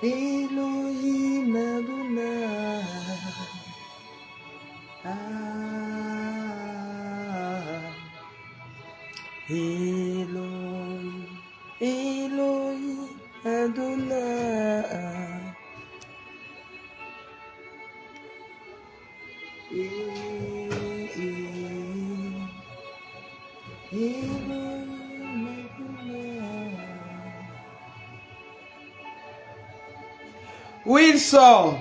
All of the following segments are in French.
Elohim Adonai. Elohim, Elohim Adonai. Oui, il sort.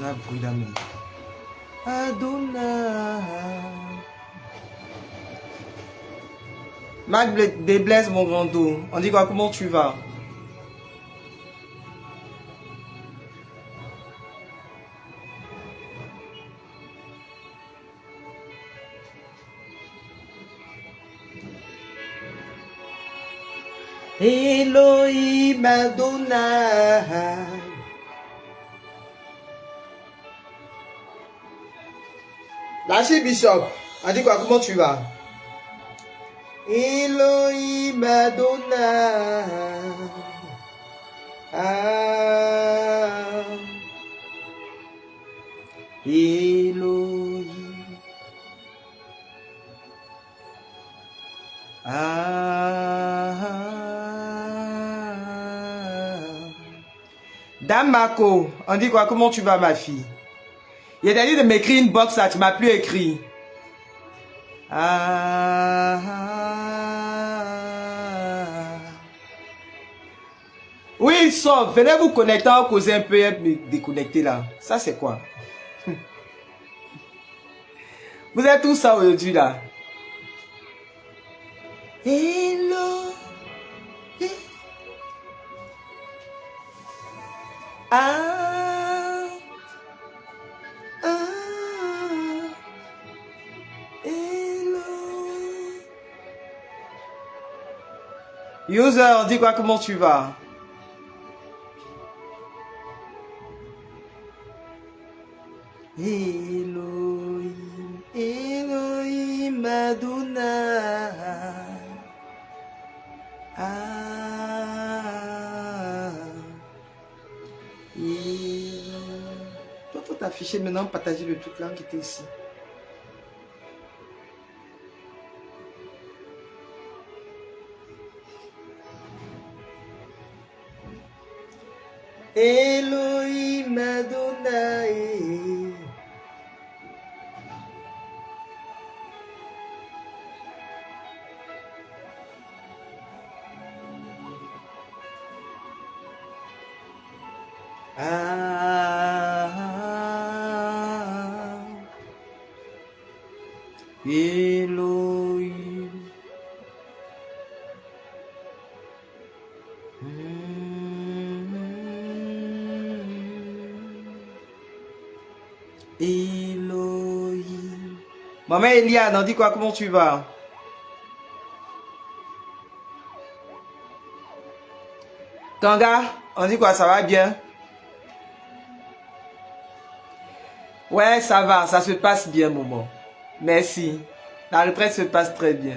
La bruit d'amour. Adonai. Mac Desblesse, mon grand dos. On dit quoi? Comment tu vas? Elohim Adonai. L'archibishop, on dit quoi? Comment tu vas? Elohim Adonai. Elohim. Dame Mako, on dit quoi? Comment tu vas, ma fille? Il a dit de m'écrire une box là, tu m'as plus écrit. Oui, ils sont. Venez vous connecter, on causer un peu et me déconnecter là. Ça, c'est quoi? Vous êtes tous ça aujourd'hui là. Hello. User, on dit quoi? Comment tu vas? Elohim, Elohim Adonai. Toi, faut t'afficher maintenant, partager le truc là qui était ici. Elohim Adonai. Elohim. Elohim. Maman Eliane, on dit quoi? Comment tu vas? Kanga, on dit quoi? Ça va bien? Ouais, ça va, ça se passe bien, maman. Merci. La retraite se passe très bien.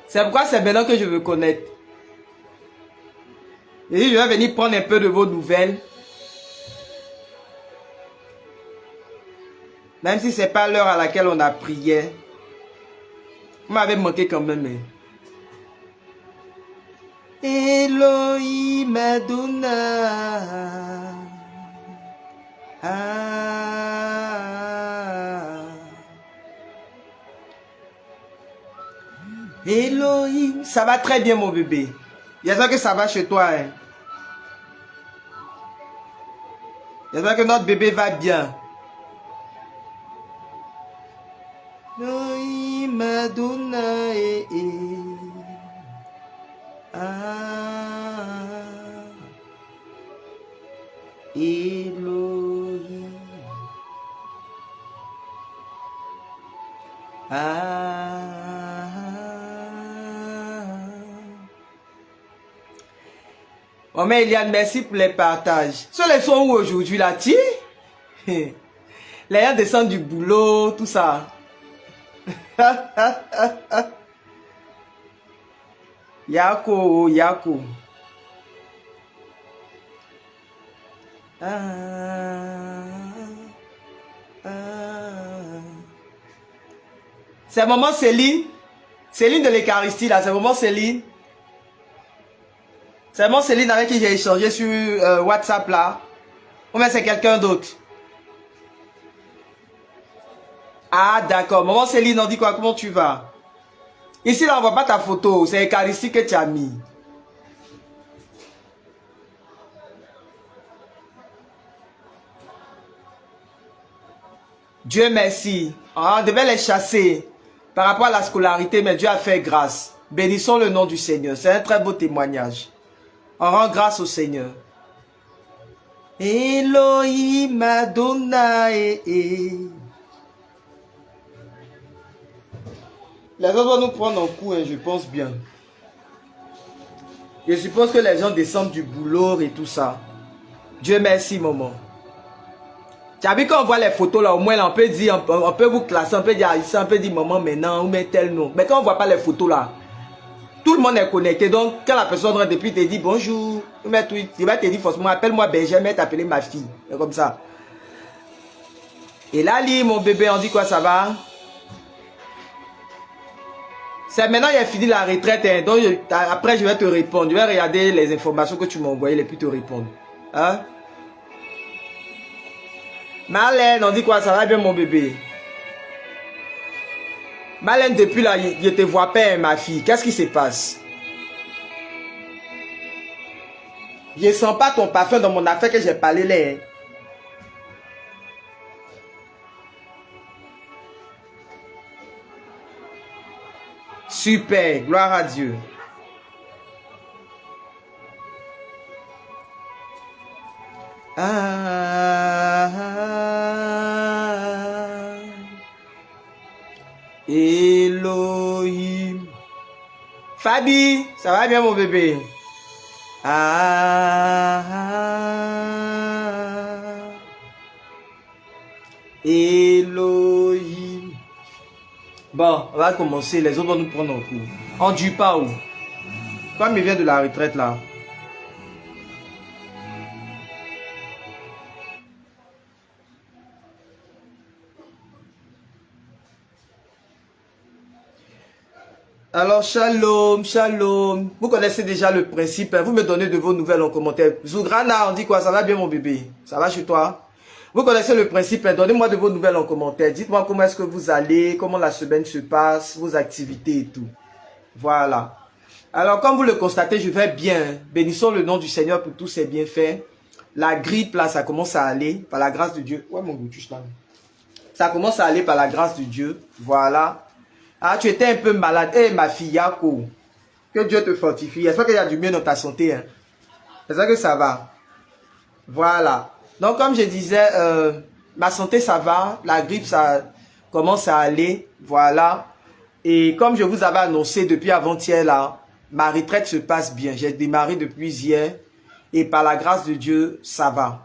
C'est pourquoi c'est maintenant que je veux connaître. Et je vais venir prendre un peu de vos nouvelles. Même si ce n'est pas l'heure à laquelle on a prié. Vous m'avez manqué quand même. Hein. Elohim Adonai. Elohim, ça va très bien mon bébé. J'espère que ça va chez toi. Hein. J'espère que notre bébé va bien. Elohim. Maman Eliane, merci pour les partages. Sur les sons où aujourd'hui là, tu les gens descendent du boulot, tout ça. Yako, Yako. C'est maman Céline. Céline de l'Eucharistie là, c'est maman Céline. C'est maman Céline avec qui j'ai échangé sur WhatsApp là. Ou bien c'est quelqu'un d'autre? Ah d'accord, maman Céline, on dit quoi? Comment tu vas? Ici là on voit pas ta photo, c'est Eucharistie que tu as mis. Dieu merci. On devait les chasser par rapport à la scolarité, mais Dieu a fait grâce. Bénissons le nom du Seigneur. C'est un très beau témoignage. On rend grâce au Seigneur. Elohim Adonai. Les autres vont nous prendre en coup, hein, je pense bien. Je suppose que les gens descendent du boulot et tout ça. Dieu merci, maman. Tu as vu quand on voit les photos là, au moins là, on peut dire, on peut vous classer, on peut dire ici, on peut dire maman maintenant, ou met tel nom. Mais quand on voit pas les photos là, tout le monde est connecté. Donc quand la personne rentre depuis te dit bonjour, mais tout, il va te dire forcément appelle-moi Benjamin, t'appeler ma fille. C'est comme ça. Et là, mon bébé, on dit quoi, ça va? C'est maintenant il a fini la retraite, hein, donc après je vais te répondre. Je vais regarder les informations que tu m'as envoyées et puis te répondre. Hein? Marlène, on dit quoi? Ça va bien mon bébé? Marlène, depuis là, je te vois pas, ma fille. Qu'est-ce qui se passe? Je ne sens pas ton parfum dans mon affaire que j'ai parlé là. Hein. Super, gloire à Dieu. Elohim. Fabi, ça va bien mon bébé? Elohim. Bon, on va commencer. Les autres vont nous prendre en cours. On ne dit pas où. Comme il vient de la retraite là. Alors, shalom, shalom. Vous connaissez déjà le principe. Hein? Vous me donnez de vos nouvelles en commentaire. Zougrana, on dit quoi? Ça va bien, mon bébé? Ça va chez toi? Vous connaissez le principe. Hein? Donnez-moi de vos nouvelles en commentaire. Dites-moi comment est-ce que vous allez, comment la semaine se passe, vos activités et tout. Voilà. Alors, comme vous le constatez, je vais bien. Bénissons le nom du Seigneur pour tous ses bienfaits. La grippe, là, ça commence à aller par la grâce de Dieu. Ouais, mon goûtuche, là. Ça commence à aller par la grâce de Dieu. Voilà. Ah, tu étais un peu malade. Eh, ma fille, Yako. Que Dieu te fortifie. J'espère qu'il y a du mieux dans ta santé. Hein. J'espère que ça va. Voilà. Donc, comme je disais, ma santé, ça va. La grippe, ça commence à aller. Voilà. Et comme je vous avais annoncé depuis avant-hier, là, ma retraite se passe bien. J'ai démarré depuis hier. Et par la grâce de Dieu, ça va.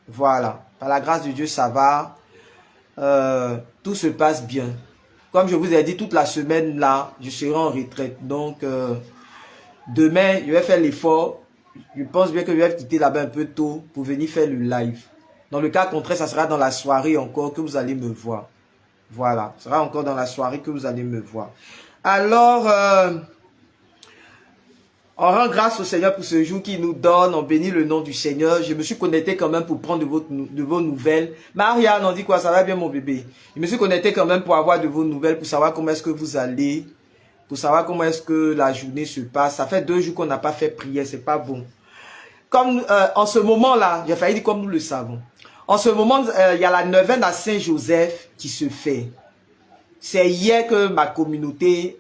Voilà. Par la grâce de Dieu, ça va. Tout se passe bien. Comme je vous ai dit, toute la semaine là, je serai en retraite. Donc, demain, je vais faire l'effort. Je pense bien que je vais quitter là-bas un peu tôt pour venir faire le live. Dans le cas contraire, ça sera dans la soirée encore que vous allez me voir. Voilà, ce sera encore dans la soirée que vous allez me voir. Alors, on rend grâce au Seigneur pour ce jour qu'il nous donne. On bénit le nom du Seigneur. Je me suis connecté quand même pour prendre de vos nouvelles. Marianne, on dit quoi? Ça va bien mon bébé? Je me suis connecté quand même pour avoir de vos nouvelles, pour savoir comment est-ce que vous allez, pour savoir comment est-ce que la journée se passe. Ça fait 2 jours qu'on n'a pas fait prière, c'est pas bon. Comme en ce moment-là, j'ai failli dire comme nous le savons. En ce moment, il y a la neuvaine à Saint-Joseph qui se fait. C'est hier que ma communauté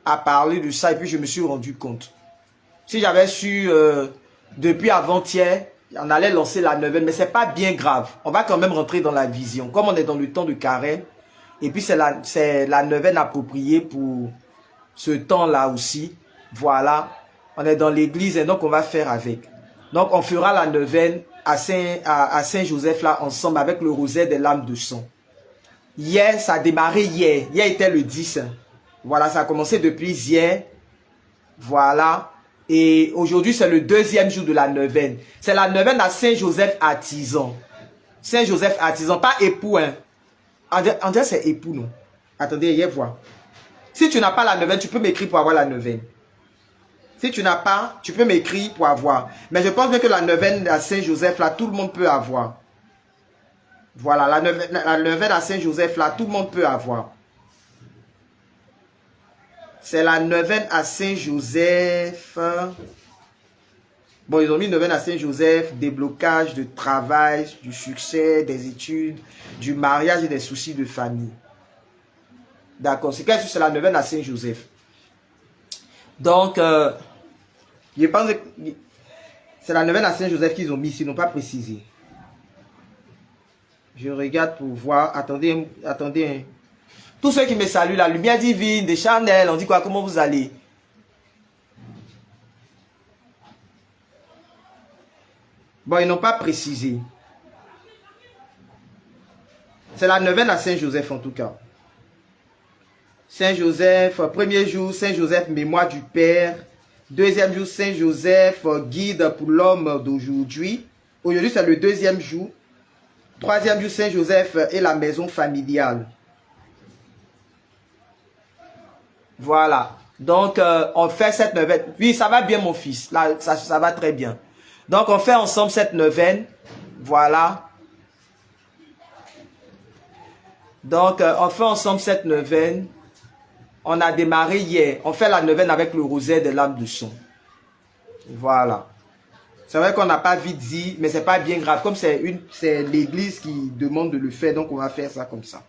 a parlé de ça et puis je me suis rendu compte. Si j'avais su depuis avant-hier, on allait lancer la neuvaine, mais c'est pas bien grave. On va quand même rentrer dans la vision. Comme on est dans le temps de carême, et puis c'est la neuvaine appropriée pour ce temps-là aussi. Voilà, on est dans l'église et donc on va faire avec. Donc on fera la neuvaine à Saint-Joseph là ensemble avec le rosaire des lames de sang. Hier, ça a démarré hier. Hier était le 10. Voilà, ça a commencé depuis hier. Voilà. Et aujourd'hui, c'est le deuxième jour de la neuvaine. C'est la neuvaine à Saint-Joseph artisan. Saint-Joseph artisan, pas époux. Hein. On dirait c'est époux, non? Attendez, hier, voir. Si tu n'as pas la neuvaine, tu peux m'écrire pour avoir la neuvaine. Si tu n'as pas, tu peux m'écrire pour avoir. Mais je pense bien que la neuvaine à Saint-Joseph, là, tout le monde peut avoir. Voilà, la neuvaine à Saint-Joseph, là, tout le monde peut avoir. C'est la neuvaine à Saint-Joseph. Bon, ils ont mis neuvaine à Saint-Joseph, déblocage de travail, du succès, des études, du mariage et des soucis de famille. D'accord, c'est la neuvaine à Saint-Joseph. Donc, je pense que c'est la neuvaine à Saint-Joseph qu'ils ont mis, ils n'ont pas précisé. Je regarde pour voir. Attendez, attendez. Tous ceux qui me saluent, la lumière divine, des Chanel, on dit quoi? Comment vous allez? Bon, ils n'ont pas précisé. C'est la neuvaine à Saint-Joseph en tout cas. Saint-Joseph, premier jour, Saint-Joseph, mémoire du Père. Deuxième jour, Saint-Joseph, guide pour l'homme d'aujourd'hui. Aujourd'hui, c'est le deuxième jour. Troisième jour, Saint-Joseph et la maison familiale. Voilà. Donc, on fait cette neuvaine. Oui, ça va bien, mon fils. Là, ça va très bien. Donc, on fait ensemble cette neuvaine. Voilà. Donc, on fait ensemble cette neuvaine. On a démarré hier. On fait la neuvaine avec le rosaire des lames de sang. Voilà. C'est vrai qu'on n'a pas vite dit, mais c'est pas bien grave. Comme c'est l'église qui demande de le faire, donc on va faire ça comme ça.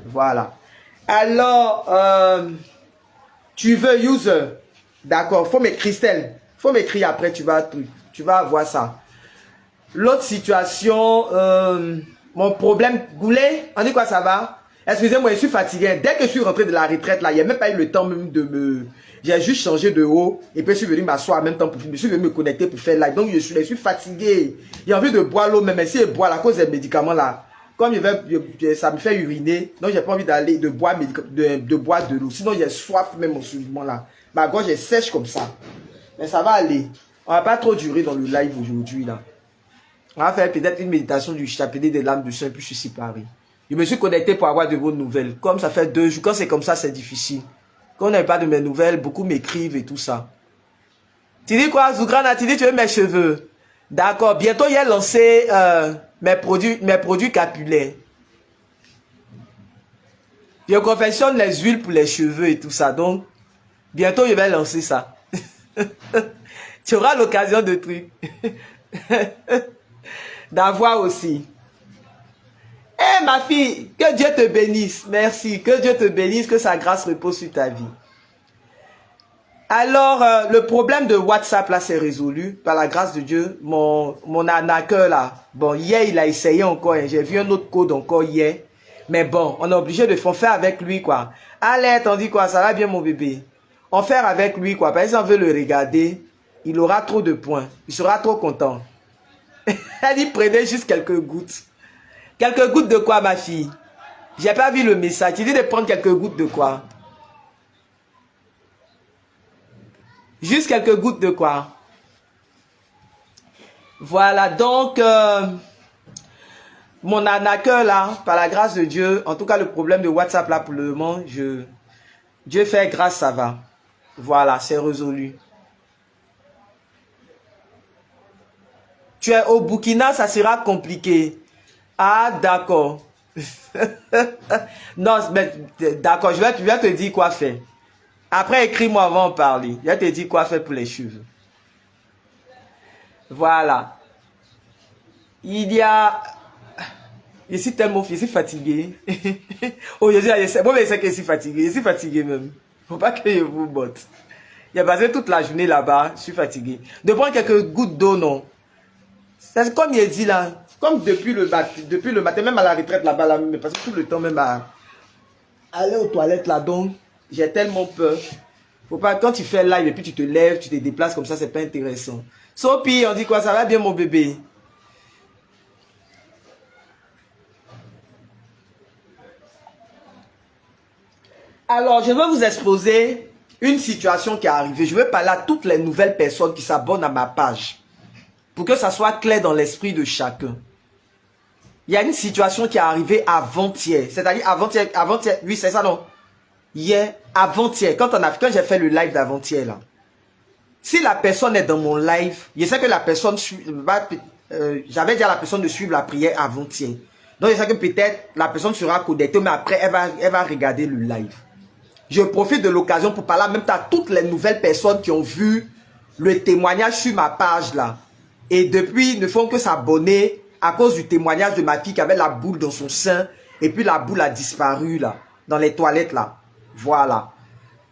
Voilà. Alors, tu veux user? D'accord. Faut m'écrire, Christelle. Faut m'écrire après, tu vas avoir ça. L'autre situation, mon problème, Goulet, on dit quoi, ça va? Excusez-moi, je suis fatigué. Dès que je suis rentré de la retraite, là, il n'y a même pas eu le temps même de me... J'ai juste changé de haut et puis je suis venu m'asseoir en même temps. Je suis venu me connecter pour faire live. Donc, je suis fatigué. J'ai envie de boire l'eau, même si je bois à cause des médicaments, là. Comme ça me fait uriner, donc j'ai pas envie d'aller de boire de l'eau. Sinon, j'ai soif même en ce moment-là. Ma gorge est sèche comme ça. Mais ça va aller. On va pas trop durer dans le live aujourd'hui, là. On va faire peut-être une méditation du chapelet des lames de sang et puis je suis Paris. Je me suis connecté pour avoir de vos nouvelles. Comme ça fait 2 jours, quand c'est comme ça, c'est difficile. Quand on n'a pas de mes nouvelles, beaucoup m'écrivent et tout ça. Tu dis quoi, Zougrana? Tu dis tu veux mes cheveux? D'accord. Bientôt, il y a lancé mes produits capillaires. Je confectionne les huiles pour les cheveux et tout ça. Donc, bientôt, je vais lancer ça. Tu auras l'occasion de trucs. D'avoir aussi. Eh ma fille, que Dieu te bénisse. Merci. Que Dieu te bénisse, que sa grâce repose sur ta vie. Alors, le problème de WhatsApp, là, c'est résolu. Par la grâce de Dieu, mon arnaqueur, là. Bon, hier, il a essayé encore. Hein. J'ai vu un autre code encore hier. Mais bon, on est obligé de faire avec lui, quoi. Allez, t'en dis quoi? Ça va bien, mon bébé? On fait avec lui, quoi. Par exemple, on veut le regarder. Il aura trop de points. Il sera trop content. Elle dit, prenez juste quelques gouttes. Quelques gouttes de quoi, ma fille? J'ai pas vu le message. Tu dis de prendre quelques gouttes de quoi? Juste quelques gouttes de quoi? Voilà, donc, mon arnaqueur là, par la grâce de Dieu, en tout cas le problème de WhatsApp là pour le moment, Dieu fait grâce, ça va. Voilà, c'est résolu. Tu es au Burkina, ça sera compliqué. Ah, d'accord. Non, mais d'accord, je vais te dire quoi faire. Après, écris-moi avant de parler. Je vais te dire quoi faire pour les cheveux. Voilà. Il y a... Je suis tellement je suis fatigué. Aujourd'hui, moi, je sais que je suis fatigué. Je suis fatigué même. Faut pas que je vous botte. J'ai passé toute la journée là-bas. Je suis fatigué. De prendre quelques gouttes d'eau, non. C'est comme il dit là. Comme depuis le matin, même à la retraite là-bas, là, mais parce que tout le temps même à aller aux toilettes là, donc j'ai tellement peur. Faut pas, quand tu fais live et puis tu te lèves, tu te déplaces comme ça, c'est pas intéressant. Sophie, on dit quoi? Ça va bien mon bébé? Alors, je veux vous exposer une situation qui est arrivée. Je veux parler à toutes les nouvelles personnes qui s'abonnent à ma page. Pour que ça soit clair dans l'esprit de chacun. Il y a une situation qui est arrivée avant-hier. C'est-à-dire avant-hier, oui c'est ça non? Hier, avant-hier, quand j'ai fait le live d'avant-hier là. Si la personne est dans mon live, je sais que la personne j'avais dit à la personne de suivre la prière avant-hier. Donc je sais que peut-être la personne sera connectée, mais après elle va regarder le live. Je profite de l'occasion pour parler en même temps à toutes les nouvelles personnes qui ont vu le témoignage sur ma page là. Et depuis, ne font que s'abonner à cause du témoignage de ma fille qui avait la boule dans son sein. Et puis la boule a disparu là, dans les toilettes là. Voilà.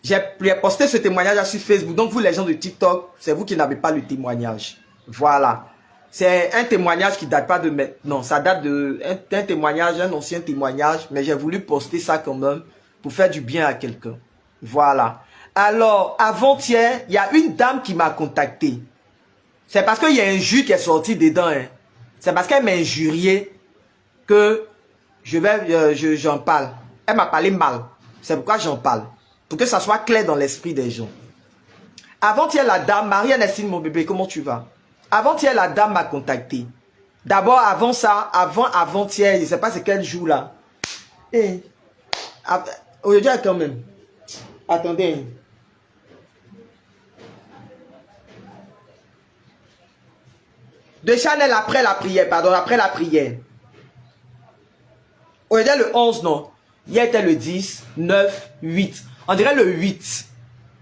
J'ai posté ce témoignage là sur Facebook. Donc vous les gens de TikTok, c'est vous qui n'avez pas le témoignage. Voilà. C'est un témoignage qui date pas de maintenant. Ça date de un témoignage, un ancien témoignage. Mais j'ai voulu poster ça quand même pour faire du bien à quelqu'un. Voilà. Alors, avant-hier, il y a une dame qui m'a contacté. C'est parce qu'il y a un jus qui est sorti dedans. Hein. C'est parce qu'elle m'a injurié que j'en parle. Elle m'a parlé mal. C'est pourquoi j'en parle. Pour que ça soit clair dans l'esprit des gens. Avant-hier, la dame, Marie-Ernestine, mon bébé, comment tu vas? Avant-hier, la dame m'a contacté. D'abord, avant ça, avant-hier, je ne sais pas c'est quel jour là. Et, aujourd'hui, quand même. Attendez. De Chanel après la prière, pardon, après la prière. Aujourd'hui, le 11, non. Hier était le 10, 9, 8. On dirait le 8.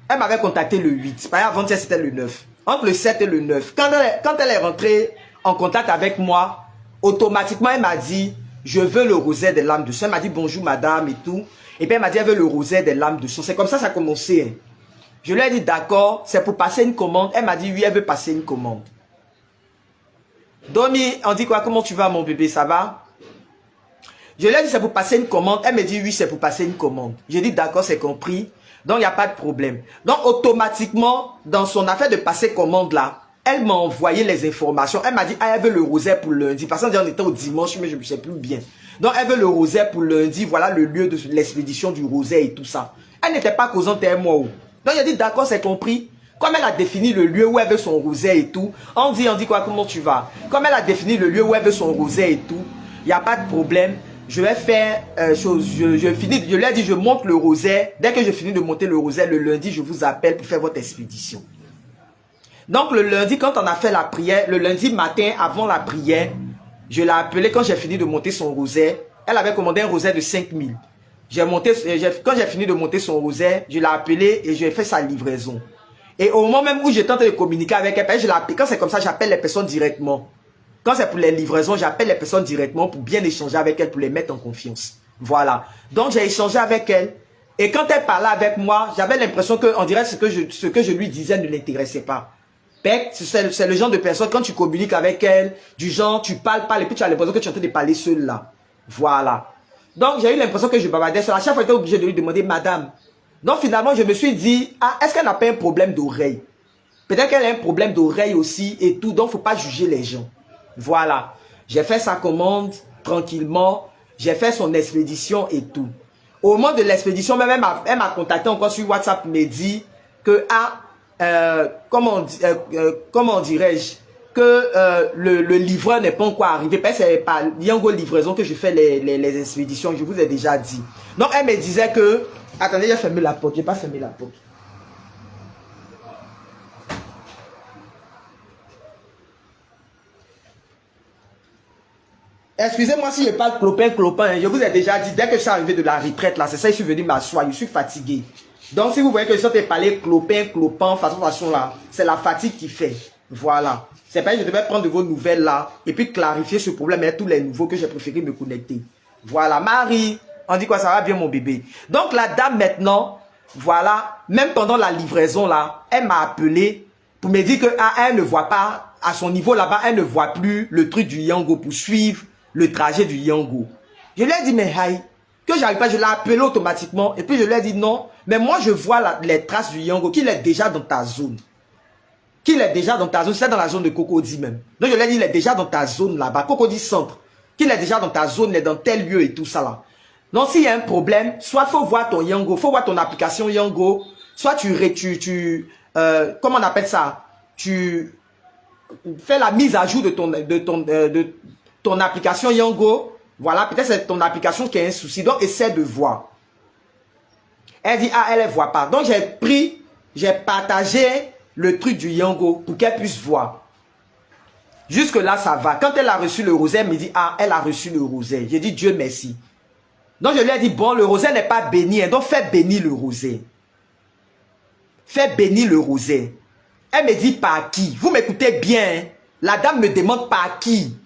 Elle m'avait contacté le 8. Par exemple, avant-hier, c'était le 9. Entre le 7 et le 9. Quand elle est rentrée en contact avec moi, automatiquement, elle m'a dit, je veux le rosaire des lames de sang. Elle m'a dit, bonjour madame et tout. Et puis elle m'a dit, elle veut le rosaire des lames de sang. C'est comme ça que ça a commencé. Je lui ai dit, d'accord, c'est pour passer une commande. Elle m'a dit, oui, elle veut passer une commande. Domi, on dit quoi? Comment tu vas mon bébé? Ça va? Je lui ai dit, c'est pour passer une commande. Elle me dit, oui, c'est pour passer une commande. J'ai dit, d'accord, c'est compris. Donc, il n'y a pas de problème. Donc, automatiquement, dans son affaire de passer commande là, elle m'a envoyé les informations. Elle m'a dit, ah, elle veut le rosaire pour lundi. Parce qu'on était au dimanche, mais je ne sais plus bien. Donc, elle veut le rosaire pour lundi. Voilà le lieu de l'expédition du rosaire et tout ça. Elle n'était pas causante à moi. Donc, j'ai dit, d'accord, c'est compris. Comme elle a défini le lieu où elle veut son rosaire et tout, on dit quoi, comment tu vas? Comme elle a défini le lieu où elle veut son rosaire et tout, il n'y a pas de problème. Je vais faire je finis, je lui ai dit, je monte le rosaire. Dès que je finis de monter le rosaire, le lundi, je vous appelle pour faire votre expédition. Donc, le lundi, quand on a fait la prière, le lundi matin, avant la prière, je l'ai appelée quand j'ai fini de monter son rosaire. Elle avait commandé un rosaire de 5000. Quand j'ai fini de monter son rosaire, je l'ai appelée et j'ai fait sa livraison. Et au moment même où je tente de communiquer avec elle, je l'appelle. Quand c'est comme ça, j'appelle les personnes directement. Quand c'est pour les livraisons, j'appelle les personnes directement pour bien échanger avec elles, pour les mettre en confiance. Voilà. Donc, j'ai échangé avec elle. Et quand elle parlait avec moi, j'avais l'impression qu'on dirait ce que je lui disais ne l'intéressait pas. C'est le genre de personne, quand tu communiques avec elle, du genre, tu parles, et puis tu as l'impression que tu es en train de parler seul là. Voilà. Donc, j'ai eu l'impression que je bavardais seul. À chaque fois, j'étais obligé de lui demander, madame. Donc, finalement, je me suis dit, ah, est-ce qu'elle n'a pas un problème d'oreille? Peut-être qu'elle a un problème d'oreille aussi et tout. Donc, il ne faut pas juger les gens. Voilà. J'ai fait sa commande tranquillement. J'ai fait son expédition et tout. Au moment de l'expédition, même elle m'a contacté encore sur WhatsApp, me dit que, comment dirais-je, que le livreur n'est pas encore arrivé. Parce que c'est par Yango Livraison que je fais les expéditions. Je vous ai déjà dit. Donc, elle me disait que... Attendez, j'ai fermé la porte. Je n'ai pas fermé la porte. Excusez-moi si je parle clopin. Je vous ai déjà dit, dès que je suis arrivé de la retraite, là, c'est ça, je suis venu m'asseoir. Je suis fatigué. Donc, si vous voyez que je suis en train de parler clopin, façon là, c'est la fatigue qui fait. Voilà. C'est pas que je devais prendre vos nouvelles là et puis clarifier ce problème et tous les nouveaux que j'ai préféré me connecter. Voilà. Marie, on dit quoi, ça va bien mon bébé. Donc la dame maintenant, voilà, même pendant la livraison là, elle m'a appelé pour me dire que elle ne voit pas, à son niveau là-bas, elle ne voit plus le truc du Yango pour suivre le trajet du Yango. Je lui ai dit, mais Haï, que j'arrive pas, je l'ai appelé automatiquement et puis je lui ai dit non, mais moi je vois les traces du Yango, qu'il est déjà dans ta zone. Qu'il est déjà dans ta zone, c'est dans la zone de Cocody même. Donc je lui ai dit, il est déjà dans ta zone là-bas, Cocody centre. Qu'il est déjà dans ta zone, il est dans tel lieu et tout ça là. Donc s'il y a un problème, soit il faut voir ton Yango, il faut voir ton application Yango, soit comment on appelle ça? Tu fais la mise à jour de ton application Yango. Voilà, peut-être c'est ton application qui a un souci. Donc essaie de voir. Elle dit, elle ne voit pas. Donc j'ai partagé le truc du Yango pour qu'elle puisse voir. Jusque là, ça va. Quand elle a reçu le rosaire, elle me dit, elle a reçu le rosaire. J'ai dit, Dieu merci. Donc je lui ai dit, bon, le rosaire n'est pas béni, hein, donc fais bénir le rosaire. Fais bénir le rosaire. Elle me dit, par qui? Vous m'écoutez bien, hein? La dame me demande par qui?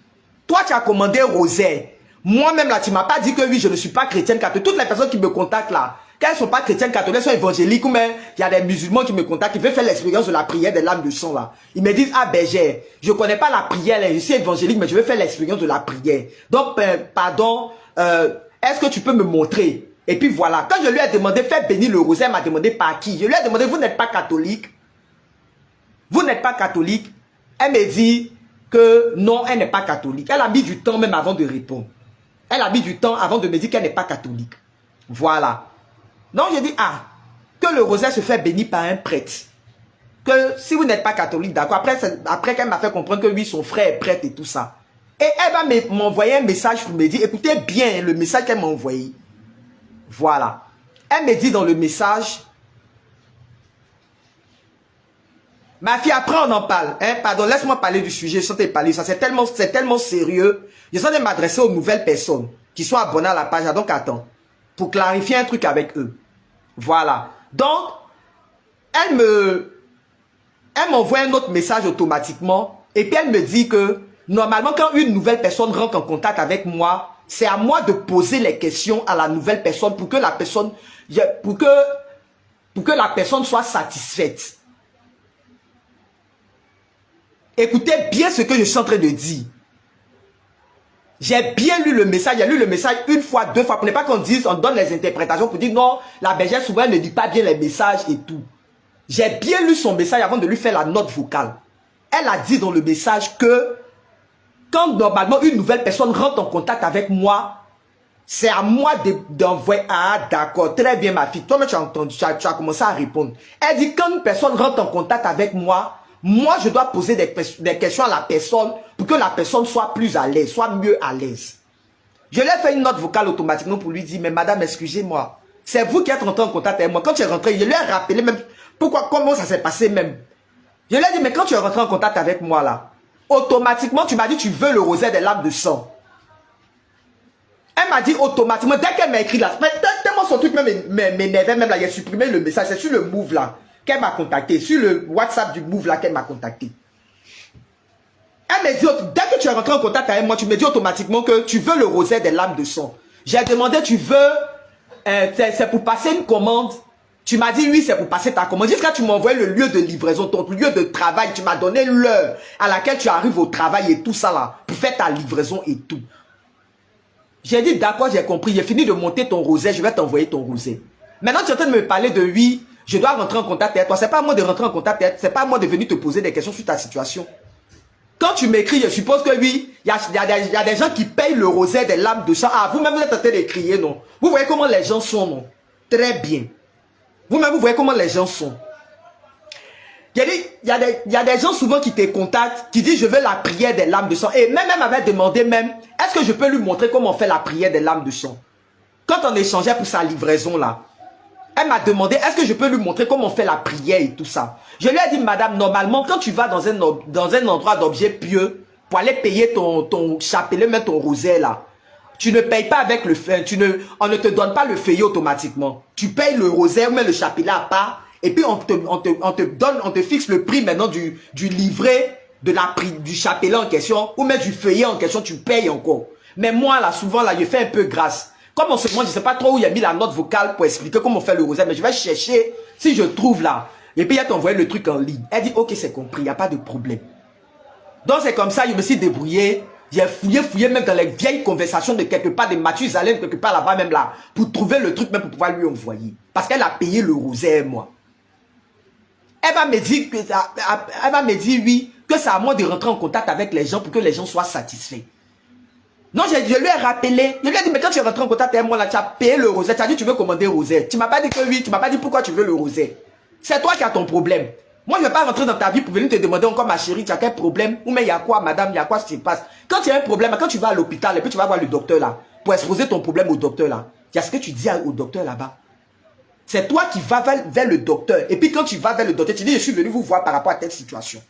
Toi, tu as commandé rosaire. Moi-même, là, tu ne m'as pas dit que oui, je ne suis pas chrétienne catholique. Toutes les personnes qui me contactent là, quand elles ne sont pas chrétiennes catholiques, elles sont évangéliques, ou même il y a des musulmans qui me contactent, qui veulent faire l'expérience de la prière des lames de sang là. Ils me disent, Berger, je ne connais pas la prière, là, je suis évangélique, mais je veux faire l'expérience de la prière. Donc, pardon, est-ce que tu peux me montrer? Et puis voilà, quand je lui ai demandé, fais bénir le rosaire, elle m'a demandé par qui? Je lui ai demandé, vous n'êtes pas catholique? Vous n'êtes pas catholique? Elle me dit que non, elle n'est pas catholique. Elle a mis du temps même avant de répondre. Elle a mis du temps avant de me dire qu'elle n'est pas catholique. Voilà. Donc je dis, que le rosaire se fait bénir par un prêtre. Que si vous n'êtes pas catholique, d'accord, après qu'elle m'a fait comprendre que oui, son frère est prêtre et tout ça. Et elle va m'envoyer un message pour me dire, écoutez bien le message qu'elle m'a envoyé. Voilà. Elle me dit dans le message, ma fille, après on en parle. Hein? Pardon, laisse-moi parler du sujet. Je sentais parler ça. C'est tellement sérieux. Je sentais m'adresser aux nouvelles personnes qui sont abonnées à la page. Donc attends. Pour clarifier un truc avec eux. Voilà. Donc, elle m'envoie un autre message automatiquement. Et puis elle me dit que normalement, quand une nouvelle personne rentre en contact avec moi, c'est à moi de poser les questions à la nouvelle personne pour que la personne, la personne soit satisfaite. Écoutez bien ce que je suis en train de dire. J'ai bien lu le message. J'ai lu le message une fois, deux fois. Pour ne pas qu'on dise, on donne les interprétations pour dire non, la bergère souvent elle ne lit pas bien les messages et tout. J'ai bien lu son message avant de lui faire la note vocale. Elle a dit dans le message que quand normalement une nouvelle personne rentre en contact avec moi, c'est à moi d'envoyer. Ah d'accord, très bien ma fille. Toi-même tu as entendu, tu as commencé à répondre. Elle dit quand une personne rentre en contact avec moi, moi je dois poser des questions à la personne pour que la personne soit plus à l'aise, soit mieux à l'aise. Je lui ai fait une note vocale automatiquement pour lui dire, mais madame, excusez-moi, c'est vous qui êtes rentré en contact avec moi. Quand tu es rentré, je lui ai rappelé même comment ça s'est passé même. Je lui ai dit, mais quand tu es rentré en contact avec moi là, automatiquement tu m'as dit, tu veux le rosaire des lames de sang. Elle m'a dit automatiquement, dès qu'elle m'a écrit là, tellement son truc m'énervait même là, j'ai supprimé le message, c'est sur le Move là qu'elle m'a contacté, sur le WhatsApp du Move là qu'elle m'a contacté. Elle me dit, dès que tu es rentré en contact avec moi, tu me dis automatiquement que tu veux le rosaire des lames de sang. J'ai demandé, tu veux, c'est pour passer une commande. Tu m'as dit, oui, c'est pour passer ta commande. Jusqu'à tu m'as envoyé le lieu de livraison, ton lieu de travail. Tu m'as donné l'heure à laquelle tu arrives au travail et tout ça là, pour faire ta livraison et tout. J'ai dit, d'accord, j'ai compris. J'ai fini de monter ton rosaire, je vais t'envoyer ton rosaire. Maintenant, tu es en train de me parler de oui, je dois rentrer en contact avec toi. C'est pas à moi de rentrer en contact avec toi. C'est pas à moi de venir te poser des questions sur ta situation. Quand tu m'écris, je suppose que oui, il y a des gens qui payent le rosaire des lames de sang. Ah, vous-même, vous êtes en train de crier, non? Vous voyez comment les gens sont, non? Très bien. Vous-même, vous voyez comment les gens sont. Il y a des gens souvent qui te contactent, qui disent, je veux la prière des lames de sang. Et même, elle m'avait demandé même, est-ce que je peux lui montrer comment on fait la prière des lames de sang? Quand on échangeait pour sa livraison, là, elle m'a demandé, est-ce que je peux lui montrer comment on fait la prière et tout ça? Je lui ai dit, madame, normalement, quand tu vas dans un endroit d'objet pieux, pour aller payer ton chapelet, même ton rosaire là, tu ne payes pas avec le feu, on ne te donne pas le feuillet automatiquement. Tu payes le rosaire ou même le chapelet à part, Et puis on te fixe le prix maintenant du livret, du chapelet en question, ou même du feuillet en question, tu payes encore. Mais moi, là, souvent, là, je fais un peu grâce. Comme on se demande, je ne sais pas trop où il a mis la note vocale pour expliquer comment on fait le rosaire, mais je vais chercher si je trouve là. Et puis, il a envoyé le truc en ligne. Elle dit, ok, c'est compris, il n'y a pas de problème. Donc, c'est comme ça, je me suis débrouillé. J'ai fouillé même dans les vieilles conversations de quelque part, de Mathieu Zalem, quelque part là-bas même là, pour trouver le truc même pour pouvoir lui envoyer. Parce qu'elle a payé le rosaire, moi. Elle va me dire, oui, que c'est à moi de rentrer en contact avec les gens pour que les gens soient satisfaits. Non, je lui ai rappelé. Je lui ai dit, mais quand tu es rentré en contact avec moi, là, tu as payé le rosaire. Tu as dit, tu veux commander le rosaire. Tu m'as pas dit que oui, tu m'as pas dit pourquoi tu veux le rosaire. C'est toi qui as ton problème. Moi, je ne vais pas rentrer dans ta vie pour venir te demander encore, ma chérie, tu as quel problème? Ou mais il y a quoi, madame, il y a quoi, ce qui se passe? Quand tu as un problème, quand tu vas à l'hôpital et puis tu vas voir le docteur là, pour exposer ton problème au docteur là, il y a ce que tu dis au docteur là-bas. C'est toi qui vas vers le docteur. Et puis quand tu vas vers le docteur, tu dis, je suis venu vous voir par rapport à telle situation.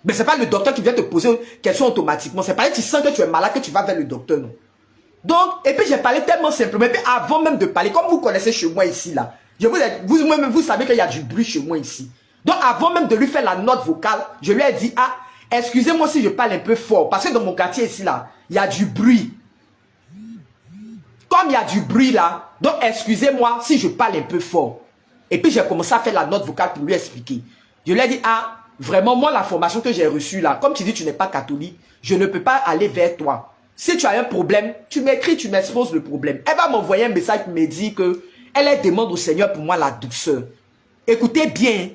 Mais ce n'est pas le docteur qui vient te poser une question automatiquement. C'est pas que tu sens que tu es malade que tu vas vers le docteur, non. Donc, et puis j'ai parlé tellement simplement. Et puis avant même de parler, comme vous connaissez chez moi ici, là, vous savez qu'il y a du bruit chez moi ici. Donc avant même de lui faire la note vocale, je lui ai dit, ah, excusez-moi si je parle un peu fort. Parce que dans mon quartier ici, là, il y a du bruit. Comme il y a du bruit là, donc excusez-moi si je parle un peu fort. Et puis j'ai commencé à faire la note vocale pour lui expliquer. Je lui ai dit, ah, vraiment, moi, la formation que j'ai reçue là, comme tu dis, tu n'es pas catholique, je ne peux pas aller vers toi. Si tu as un problème, tu m'écris, tu m'exposes le problème. Elle va m'envoyer un message qui me dit que elle demande au Seigneur pour moi la douceur. Écoutez bien,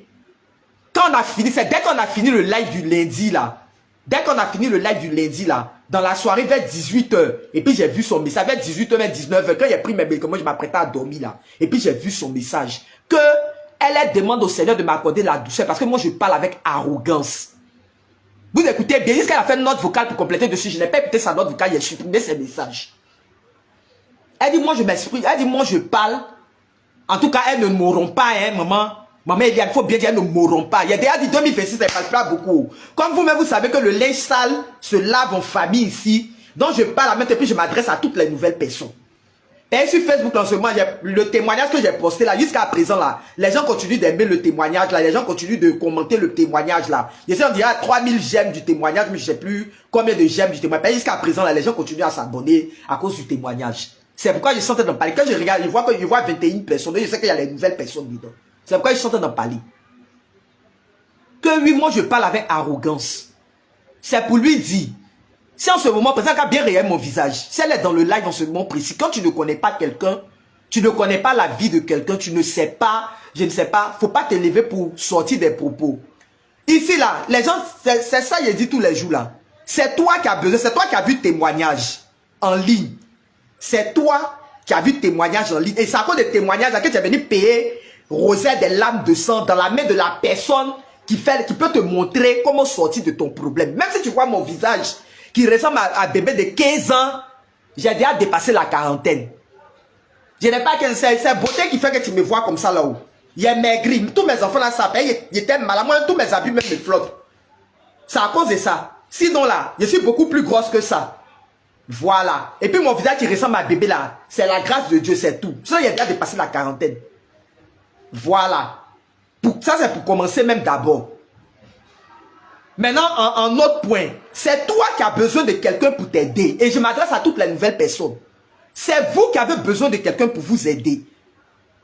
quand on a fini, c'est dès qu'on a fini le live du lundi là, dans la soirée vers 18h, et puis j'ai vu son message, vers 18h, vers 19h, quand j'ai pris mes médicaments, je m'apprêtais à dormir là, et puis j'ai vu son message, que elle demande au Seigneur de m'accorder la douceur, parce que moi je parle avec arrogance. Vous écoutez bien, qu'elle a fait une note vocale pour compléter dessus, je n'ai pas écouté sa note vocale, j'ai supprimé ses messages. Elle dit, moi je m'exprime, elle dit, moi je parle, en tout cas, elles ne mourront pas, hein, maman. Maman, il faut bien dire, elles ne mourront pas. Il y a déjà dit 2026, ça ne parle pas beaucoup. Comme vous-même, vous savez que le linge sale se lave en famille ici. Donc, je parle à maintenant et puis je m'adresse à toutes les nouvelles personnes. Et sur Facebook, en ce moment, le témoignage que j'ai posté là, jusqu'à présent là, les gens continuent d'aimer le témoignage là, les gens continuent de commenter le témoignage là. Je sais, on dirait 3000 j'aime du témoignage, mais je ne sais plus combien de j'aime du témoignage. Jusqu'à présent là, les gens continuent à s'abonner à cause du témoignage. C'est pourquoi je suis en train d'en parler. Quand je regarde, je vois 21 personnes, je sais qu'il y a les nouvelles personnes dedans. C'est pourquoi je suis en train d'en parler. Que oui, moi je parle avec arrogance. C'est pour lui dire, si en ce moment, par exemple, bien réel mon visage, si elle est dans le live en ce moment précis, quand tu ne connais pas quelqu'un, tu ne connais pas la vie de quelqu'un, tu ne sais pas, je ne sais pas, faut pas t'élever pour sortir des propos. Ici là, les gens, c'est ça, je dis tous les jours là. C'est toi qui as besoin, c'est toi qui as vu témoignage en ligne. C'est toi qui as vu témoignage en ligne. Et c'est à cause des témoignages là que tu es venu payer rosaire des larmes de sang dans la main de la personne qui peut te montrer comment sortir de ton problème. Même si tu vois mon visage qui ressemble à un bébé de 15 ans, j'ai déjà dépassé la quarantaine. Je n'ai pas que c'est beauté qui fait que tu me vois comme ça là-haut. Il est maigri. Tous mes enfants là, ça paye. Ils étaient malades. Moi, tous mes habits même me flottent. C'est à cause de ça. Sinon là, je suis beaucoup plus grosse que ça. Voilà. Et puis mon visage qui ressemble à un bébé là, c'est la grâce de Dieu, c'est tout. Ça, il a déjà dépassé la quarantaine. Voilà. Ça, c'est pour commencer même d'abord. Maintenant, un autre point. C'est toi qui as besoin de quelqu'un pour t'aider. Et je m'adresse à toutes les nouvelles personnes. C'est vous qui avez besoin de quelqu'un pour vous aider.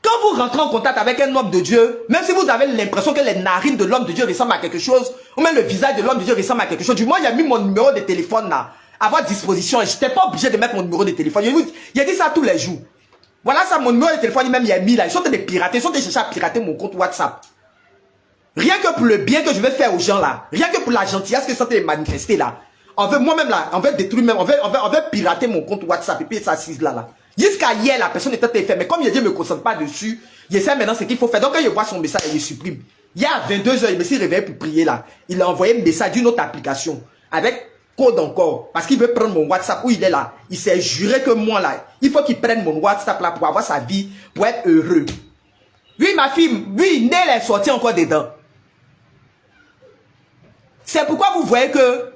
Quand vous rentrez en contact avec un homme de Dieu, même si vous avez l'impression que les narines de l'homme de Dieu ressemblent à quelque chose, ou même le visage de l'homme de Dieu ressemble à quelque chose, du moins, il a mis mon numéro de téléphone là, à votre disposition. Et je n'étais pas obligé de mettre mon numéro de téléphone. Il a dit ça tous les jours. Voilà ça, mon numéro de téléphone, même il y a mis là. Ils sont en train de pirater, ils sont en train de chercher à pirater mon compte WhatsApp. Rien que pour le bien que je vais faire aux gens là, rien que pour la gentillesse que ça te manifester là, on veut moi-même là, on veut détruire même, on veut pirater mon compte WhatsApp et puis ça assise là. Jusqu'à hier, la personne était fait, mais comme il a dit, je ne me concentre pas dessus, je sais maintenant ce qu'il faut faire. Donc quand je vois son message, je supprime. Hier à 22h, il me s'est réveillé pour prier là. Il a envoyé un message d'une autre application avec code encore, parce qu'il veut prendre mon WhatsApp où il est là. Il s'est juré que moi là, il faut qu'il prenne mon WhatsApp là pour avoir sa vie, pour être heureux. Oui, ma fille, oui, Nel est sorti encore dedans. C'est pourquoi vous voyez que,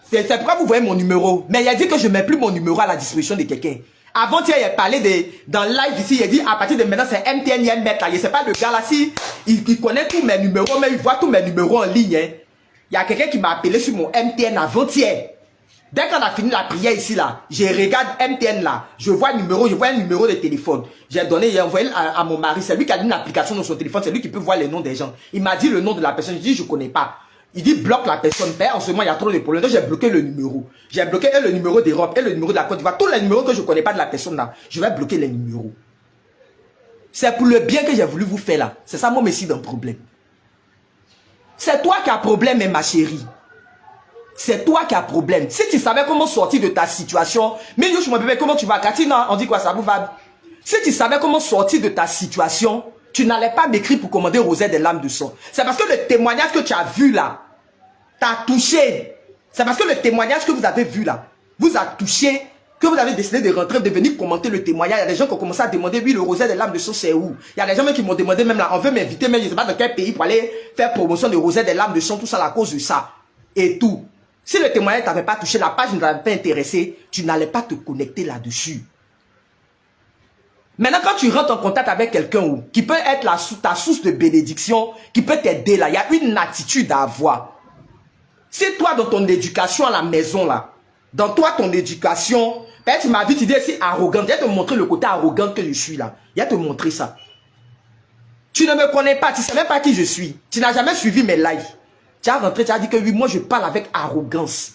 c'est pourquoi vous voyez mon numéro. Mais il a dit que je ne mets plus mon numéro à la disposition de quelqu'un. Avant-hier, il a parlé dans le live ici, il a dit à partir de maintenant, c'est MTN, il là. Je sais pas, le gars là, si il connaît tous mes numéros, mais il voit tous mes numéros en ligne. Hein. Il y a quelqu'un qui m'a appelé sur mon MTN avant-hier. Dès qu'on a fini la prière ici, là, je regarde MTN là, je vois un numéro de téléphone. J'ai envoyé à mon mari, c'est lui qui a mis une application dans son téléphone, c'est lui qui peut voir les noms des gens. Il m'a dit le nom de la personne, je dis je connais pas. Il dit bloque la personne, en ce moment il y a trop de problèmes, donc j'ai bloqué le numéro. J'ai bloqué le numéro d'Europe et le numéro de la Côte d'Ivoire, tous les numéros que je connais pas de la personne là, je vais bloquer les numéros. C'est pour le bien que j'ai voulu vous faire là. C'est ça mon messie d'un problème. C'est toi qui as problème, ma chérie. C'est toi qui as problème. Si tu savais comment sortir de ta situation, mais je mon bébé, comment tu vas? Katina, on dit quoi ça vous va? Si tu savais comment sortir de ta situation, tu n'allais pas m'écrire pour commander Rosette des lames de sang. C'est parce que le témoignage que tu as vu là, t'a touché. C'est parce que le témoignage que vous avez vu là, vous a touché, que vous avez décidé de rentrer, de venir commenter le témoignage. Il y a des gens qui ont commencé à demander, oui, le Rosette des lames de sang, c'est où? Il y a des gens même qui m'ont demandé, même là, on veut m'inviter, mais je ne sais pas dans quel pays pour aller faire promotion de Rosette des lames de sang, tout ça à cause de ça. Et tout. Si le témoignage ne t'avait pas touché, la page ne t'avait pas intéressé, tu n'allais pas te connecter là-dessus. Maintenant, quand tu rentres en contact avec quelqu'un qui peut être ta source de bénédiction, qui peut t'aider là, il y a une attitude à avoir. Si toi, dans ton éducation à la maison là, dans toi, ton éducation, peut-être tu m'as vu, tu dis c'est arrogant, il va te montrer le côté arrogant que je suis là. Il va te montrer ça. Tu ne me connais pas, tu ne sais même pas qui je suis. Tu n'as jamais suivi mes lives. Tu as rentré, tu as dit que oui, moi je parle avec arrogance.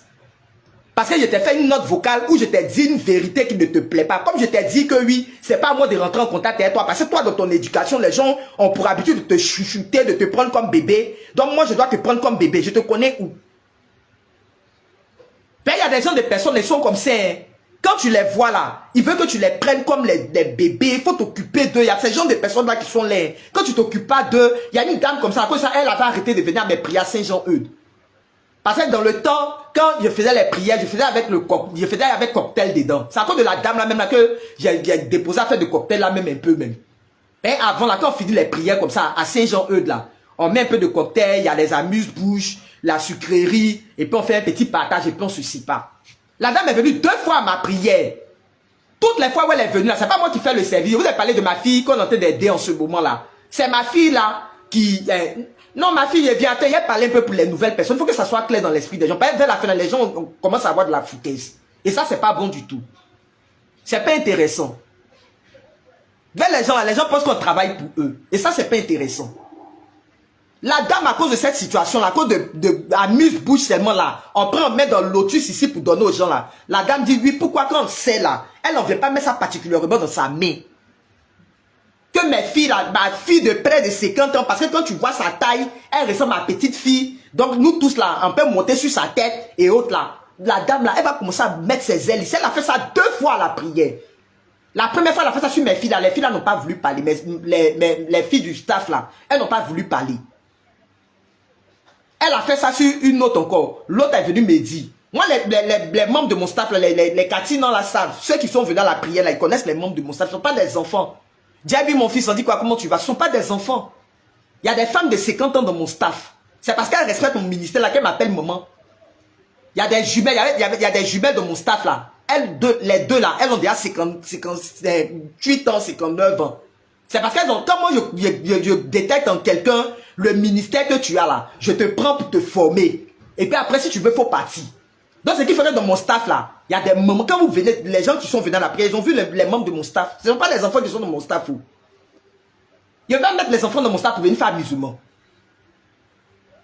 Parce que je t'ai fait une note vocale où je t'ai dit une vérité qui ne te plaît pas. Comme je t'ai dit que oui, c'est pas à moi de rentrer en contact avec toi. Parce que toi, dans ton éducation, les gens ont pour habitude de te chuchoter, de te prendre comme bébé. Donc moi, je dois te prendre comme bébé. Je te connais où? Ben, il y a des gens, des personnes, ils sont comme ça. Hein. Quand tu les vois là, ils veulent que tu les prennes comme des bébés. Il faut t'occuper d'eux. Il y a ces gens de personnes là qui sont là. Quand tu t'occupes pas d'eux, il y a une dame comme ça. À cause de ça, elle avait arrêté de venir à mes prières à Saint-Jean-Eudes. Parce que dans le temps, quand je faisais les prières, je faisais avec cocktail dedans. C'est à cause de la dame là même là que j'ai déposé à faire de cocktail là même un peu même. Et avant là, quand on finit les prières comme ça, à Saint-Jean-Eudes là, on met un peu de cocktail, il y a les amuse-bouches, la sucrerie, et puis on fait un petit partage et puis on se sépare. La dame est venue 2 fois à ma prière. Toutes les fois où elle est venue là, c'est pas moi qui fais le service. Vous avez parlé de ma fille qu'on est en train d'aider en ce moment là. C'est ma fille là qui... Non, ma fille, elle vient, elle parle un peu pour les nouvelles personnes. Il faut que ça soit clair dans l'esprit des gens. Vers la fin, les gens commencent à avoir de la foutaise. Et ça, c'est pas bon du tout. C'est pas intéressant. Vers les gens pensent qu'on travaille pour eux. Et ça, c'est pas intéressant. La dame, à cause de cette situation, à cause de amuse-bouche seulement là, on met dans le lotus ici pour donner aux gens là. La dame dit, oui, pourquoi quand on sait là, elle n'en vient pas mettre ça particulièrement dans sa main. Que mes filles là, ma fille de près de 50 ans, parce que quand tu vois sa taille, elle ressemble à ma petite fille. Donc nous tous là, on peut monter sur sa tête et autres là. La dame là, elle va commencer à mettre ses ailes ici. Elle a fait ça 2 fois à la prière. La première fois, elle a fait ça sur mes filles là. Les filles là n'ont pas voulu parler. Mais les filles du staff là, elles n'ont pas voulu parler. Elle a fait ça sur une autre encore. L'autre est venue me dire. Moi, les membres de mon staff, là, les Katina là savent. Ceux qui sont venus à la prière là, ils connaissent les membres de mon staff. Ce ne sont pas des enfants. Diaby, mon fils, on dit quoi? Comment tu vas? Ce ne sont pas des enfants. Il y a des femmes de 50 ans dans mon staff. C'est parce qu'elles respectent mon ministère là qu'elles m'appellent maman. Il y a des jumelles, il y a des jumelles dans mon staff là. Les deux là, elles ont déjà 58 ans, 59 ans. C'est parce qu'elles ont, quand moi je détecte en quelqu'un le ministère que tu as là, je te prends pour te former. Et puis après, si tu veux, il faut partir. Donc, ce qui ferait dans mon staff là, il y a des moments, quand vous venez, les gens qui sont venus à la prière, ils ont vu les membres de mon staff. Ce ne sont pas les enfants qui sont dans mon staff. Ils vont mettre les enfants dans mon staff pour venir faire musulman.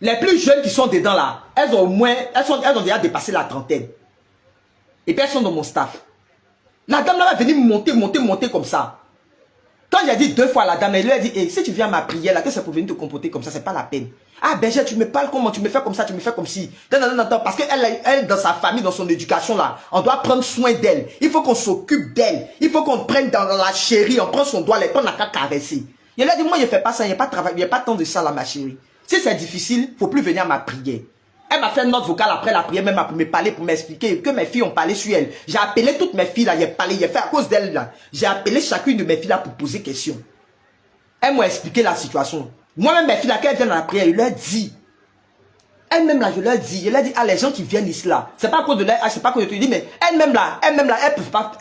Les plus jeunes qui sont dedans là, elles ont déjà dépassé la trentaine. Et puis elles sont dans mon staff. La dame là va venir monter comme ça. Quand j'ai dit 2 fois à la dame, elle lui a dit, hey, si tu viens à ma prière là, que c'est pour venir te comporter comme ça, c'est pas la peine. Ah Berger, tu me parles comment? Tu me fais comme ça, tu me fais comme si. Non, parce qu'elle, dans sa famille, dans son éducation là, on doit prendre soin d'elle. Il faut qu'on s'occupe d'elle. Il faut qu'on prenne dans la chérie, on prend son doigt, on n'a qu'à caresser. Il a dit, moi je fais pas ça, il n'y a pas de travail, il n'y a pas de temps de ça là, ma chérie. Si c'est difficile, il ne faut plus venir à ma prière. Elle m'a fait une note vocale après la prière, même pour me parler, pour m'expliquer que mes filles ont parlé sur elle. J'ai appelé toutes mes filles là, j'ai fait à cause d'elle là. J'ai appelé chacune de mes filles là pour poser question. Elles m'ont expliqué la situation. Moi-même, mes filles là, quand elles viennent à la prière, je leur dis. Elle-même là, je leur dis, ah, les gens qui viennent ici là, c'est pas à cause de l'air, c'est pas à cause de te dire, mais elles-mêmes là, elles peuvent pas,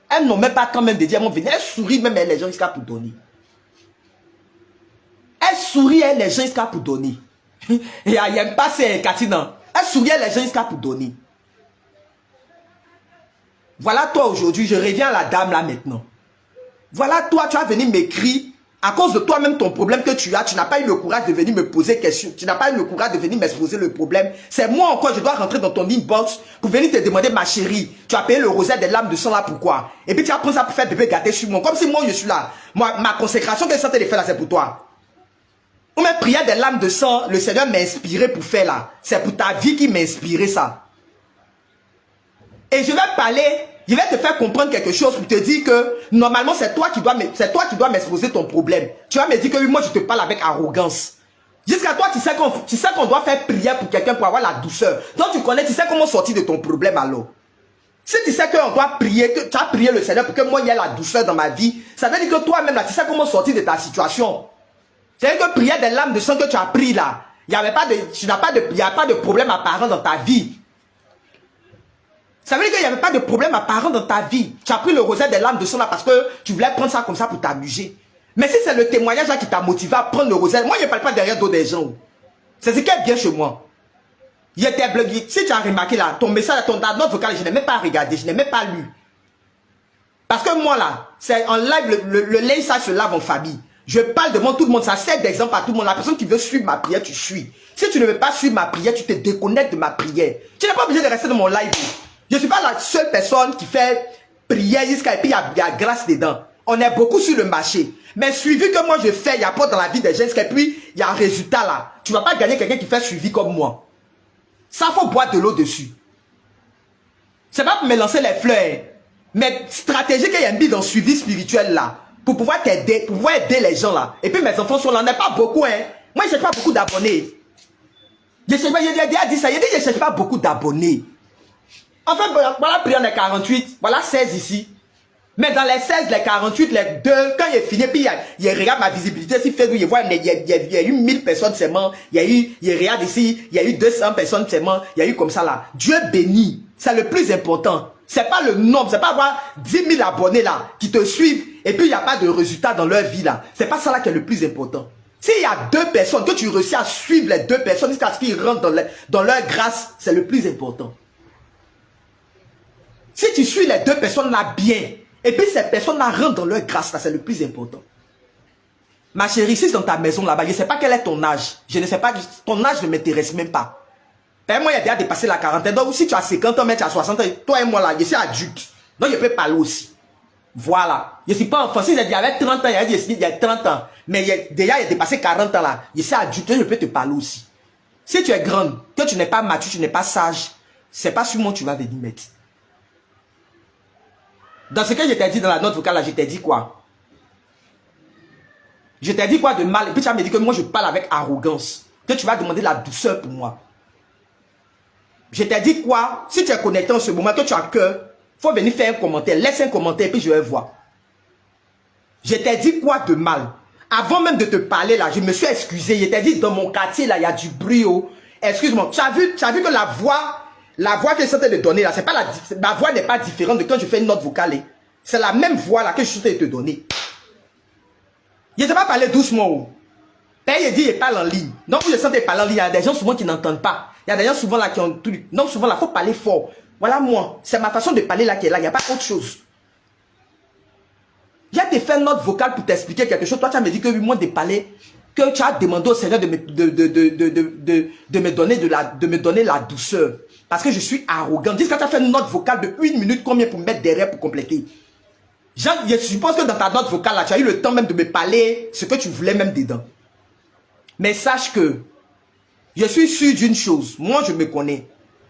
Elle n'ont même pas quand même de dire, mon venir. Elle sourit même les gens jusqu'à pour donner. Elle sourit les gens jusqu'à pour donner. Et il n'y a pas ces Katina. Elle sourit les gens jusqu'à pour donner. Voilà toi aujourd'hui, je reviens à la dame là maintenant. Voilà toi, tu as venu m'écrire. À cause de toi-même, ton problème que tu n'as pas eu le courage de venir me poser question. Tu n'as pas eu le courage de venir m'exposer le problème. C'est moi encore, je dois rentrer dans ton inbox pour venir te demander, ma chérie, tu as payé le rosaire des lames de sang là, pourquoi? Et puis tu vas prendre ça pour faire bébé gâté sur moi. Comme si moi je suis là. Moi, ma consécration que je sentais de faire là, c'est pour toi. Ou même prière des lames de sang, le Seigneur m'a inspiré pour faire là. C'est pour ta vie qui m'a inspiré ça. Et je vais parler, je vais te faire comprendre quelque chose pour te dire que normalement c'est toi qui dois m'exposer ton problème. Tu vas me dire que oui, moi je te parle avec arrogance. Jusqu'à toi, tu sais qu'on doit faire prière pour quelqu'un pour avoir la douceur. Donc tu connais, tu sais comment sortir de ton problème alors. Si tu sais qu'on doit prier, que tu as prié le Seigneur pour que moi il y ait la douceur dans ma vie, ça veut dire que toi-même là, tu sais comment sortir de ta situation. C'est-à-dire que prière des lames de sang que tu as pris là, il n'y a pas de problème apparent dans ta vie. Ça veut dire qu'il n'y avait pas de problème apparent dans ta vie. Tu as pris le rosaire des lames de sang là parce que tu voulais prendre ça comme ça pour t'amuser. Mais si c'est le témoignage là qui t'a motivé à prendre le rosaire, moi je ne parle pas derrière d'autres des gens. C'est ce qui est bien chez moi. Il était bloqué. Si tu as remarqué là, ton message, ta note vocale, je n'ai même pas regardé, je n'ai même pas lu. Parce que moi là, c'est en live, le linge ça se lave en famille. Je parle devant tout le monde, ça sert d'exemple à tout le monde. La personne qui veut suivre ma prière, tu suis. Si tu ne veux pas suivre ma prière, tu te déconnectes de ma prière. Tu n'es pas obligé de rester dans mon live. Je ne suis pas la seule personne qui fait prière jusqu'à et puis il y a grâce dedans. On est beaucoup sur le marché. Mais suivi que moi je fais, il y a pas dans la vie des gens et puis il y a un résultat là. Tu ne vas pas gagner quelqu'un qui fait suivi comme moi. Ça, faut boire de l'eau dessus. C'est pas pour me lancer les fleurs. Mais stratégie qu'il y a mis dans le suivi spirituel là. Pour pouvoir t'aider, pour pouvoir aider les gens là. Et puis mes enfants sont là, on n'est pas beaucoup hein. Moi je ne cherche pas beaucoup d'abonnés. Je ne cherche pas beaucoup d'abonnés. En fait, voilà, prière les 48, voilà 16 ici. Mais dans les 16, les 48, les 2, quand il est fini, puis il regarde ma visibilité, si fait, il voit, il y a eu 1000 personnes seulement, il regarde ici, il y a eu 200 personnes seulement, il y a eu comme ça là. Dieu bénit, c'est le plus important. C'est pas le nombre, c'est pas avoir 10 000 abonnés là, qui te suivent, et puis il n'y a pas de résultat dans leur vie là. C'est pas ça là qui est le plus important. S'il y a 2 personnes, que tu réussis à suivre les 2 personnes jusqu'à ce qu'ils rentrent dans leur grâce, c'est le plus important. Si tu suis les 2 personnes là bien, et puis ces personnes là rentrent dans leur grâce là, c'est le plus important. Ma chérie, si c'est dans ta maison là-bas, je ne sais pas quel est ton âge. Je ne sais pas, ton âge ne m'intéresse même pas. Ben, moi, il y a déjà dépassé la quarantaine. Donc, si tu as 50 ans, mais tu as 60 ans, toi et moi là, je suis adulte. Donc, je peux parler aussi. Voilà. Je ne suis pas enfant. Si j'avais 30 ans, il y a 30 ans. Mais déjà, il a dépassé 40 ans là. Je suis adulte, je peux te parler aussi. Si tu es grande, que tu n'es pas mature, tu n'es pas sage, c'est pas sur moi que tu vas venir mettre. Dans ce que je t'ai dit dans la note vocale là, je t'ai dit quoi? Je t'ai dit quoi de mal? Et puis tu vas me dire que moi je parle avec arrogance. Que tu vas demander la douceur pour moi. Je t'ai dit quoi? Si tu es connecté en ce moment, que tu as cœur, il faut venir faire un commentaire. Laisse un commentaire et puis je vais voir. Je t'ai dit quoi de mal? Avant même de te parler là, je me suis excusé. Je t'ai dit dans mon quartier là, il y a du bruit. Oh. Excuse-moi, tu as vu que la voix que je suis en train de donner là, c'est pas ma voix n'est pas différente de quand je fais une note vocale. C'est la même voix là que je suis en train de te donner. Je ne sais pas parler doucement. Oh. Père, il dit il parle en ligne. Donc, vous je sens parler en ligne, il y a des gens souvent qui n'entendent pas. Il y a des gens souvent là qui ont tout. Donc, souvent là, il faut parler fort. Voilà moi. C'est ma façon de parler là qui est là. Il n'y a pas autre chose. J'ai te fait une note vocale pour t'expliquer quelque chose. Toi, tu as me dit que oui, moi, de parler, que tu as demandé au Seigneur de me donner la douceur. Parce que je suis arrogant. Dis que tu as fait une note vocale de 1 minute, combien pour mettre derrière pour compléter. Je suppose que dans ta note vocale là, tu as eu le temps même de me parler ce que tu voulais même dedans. Mais sache que je suis sûr d'une chose. Moi, je me connais.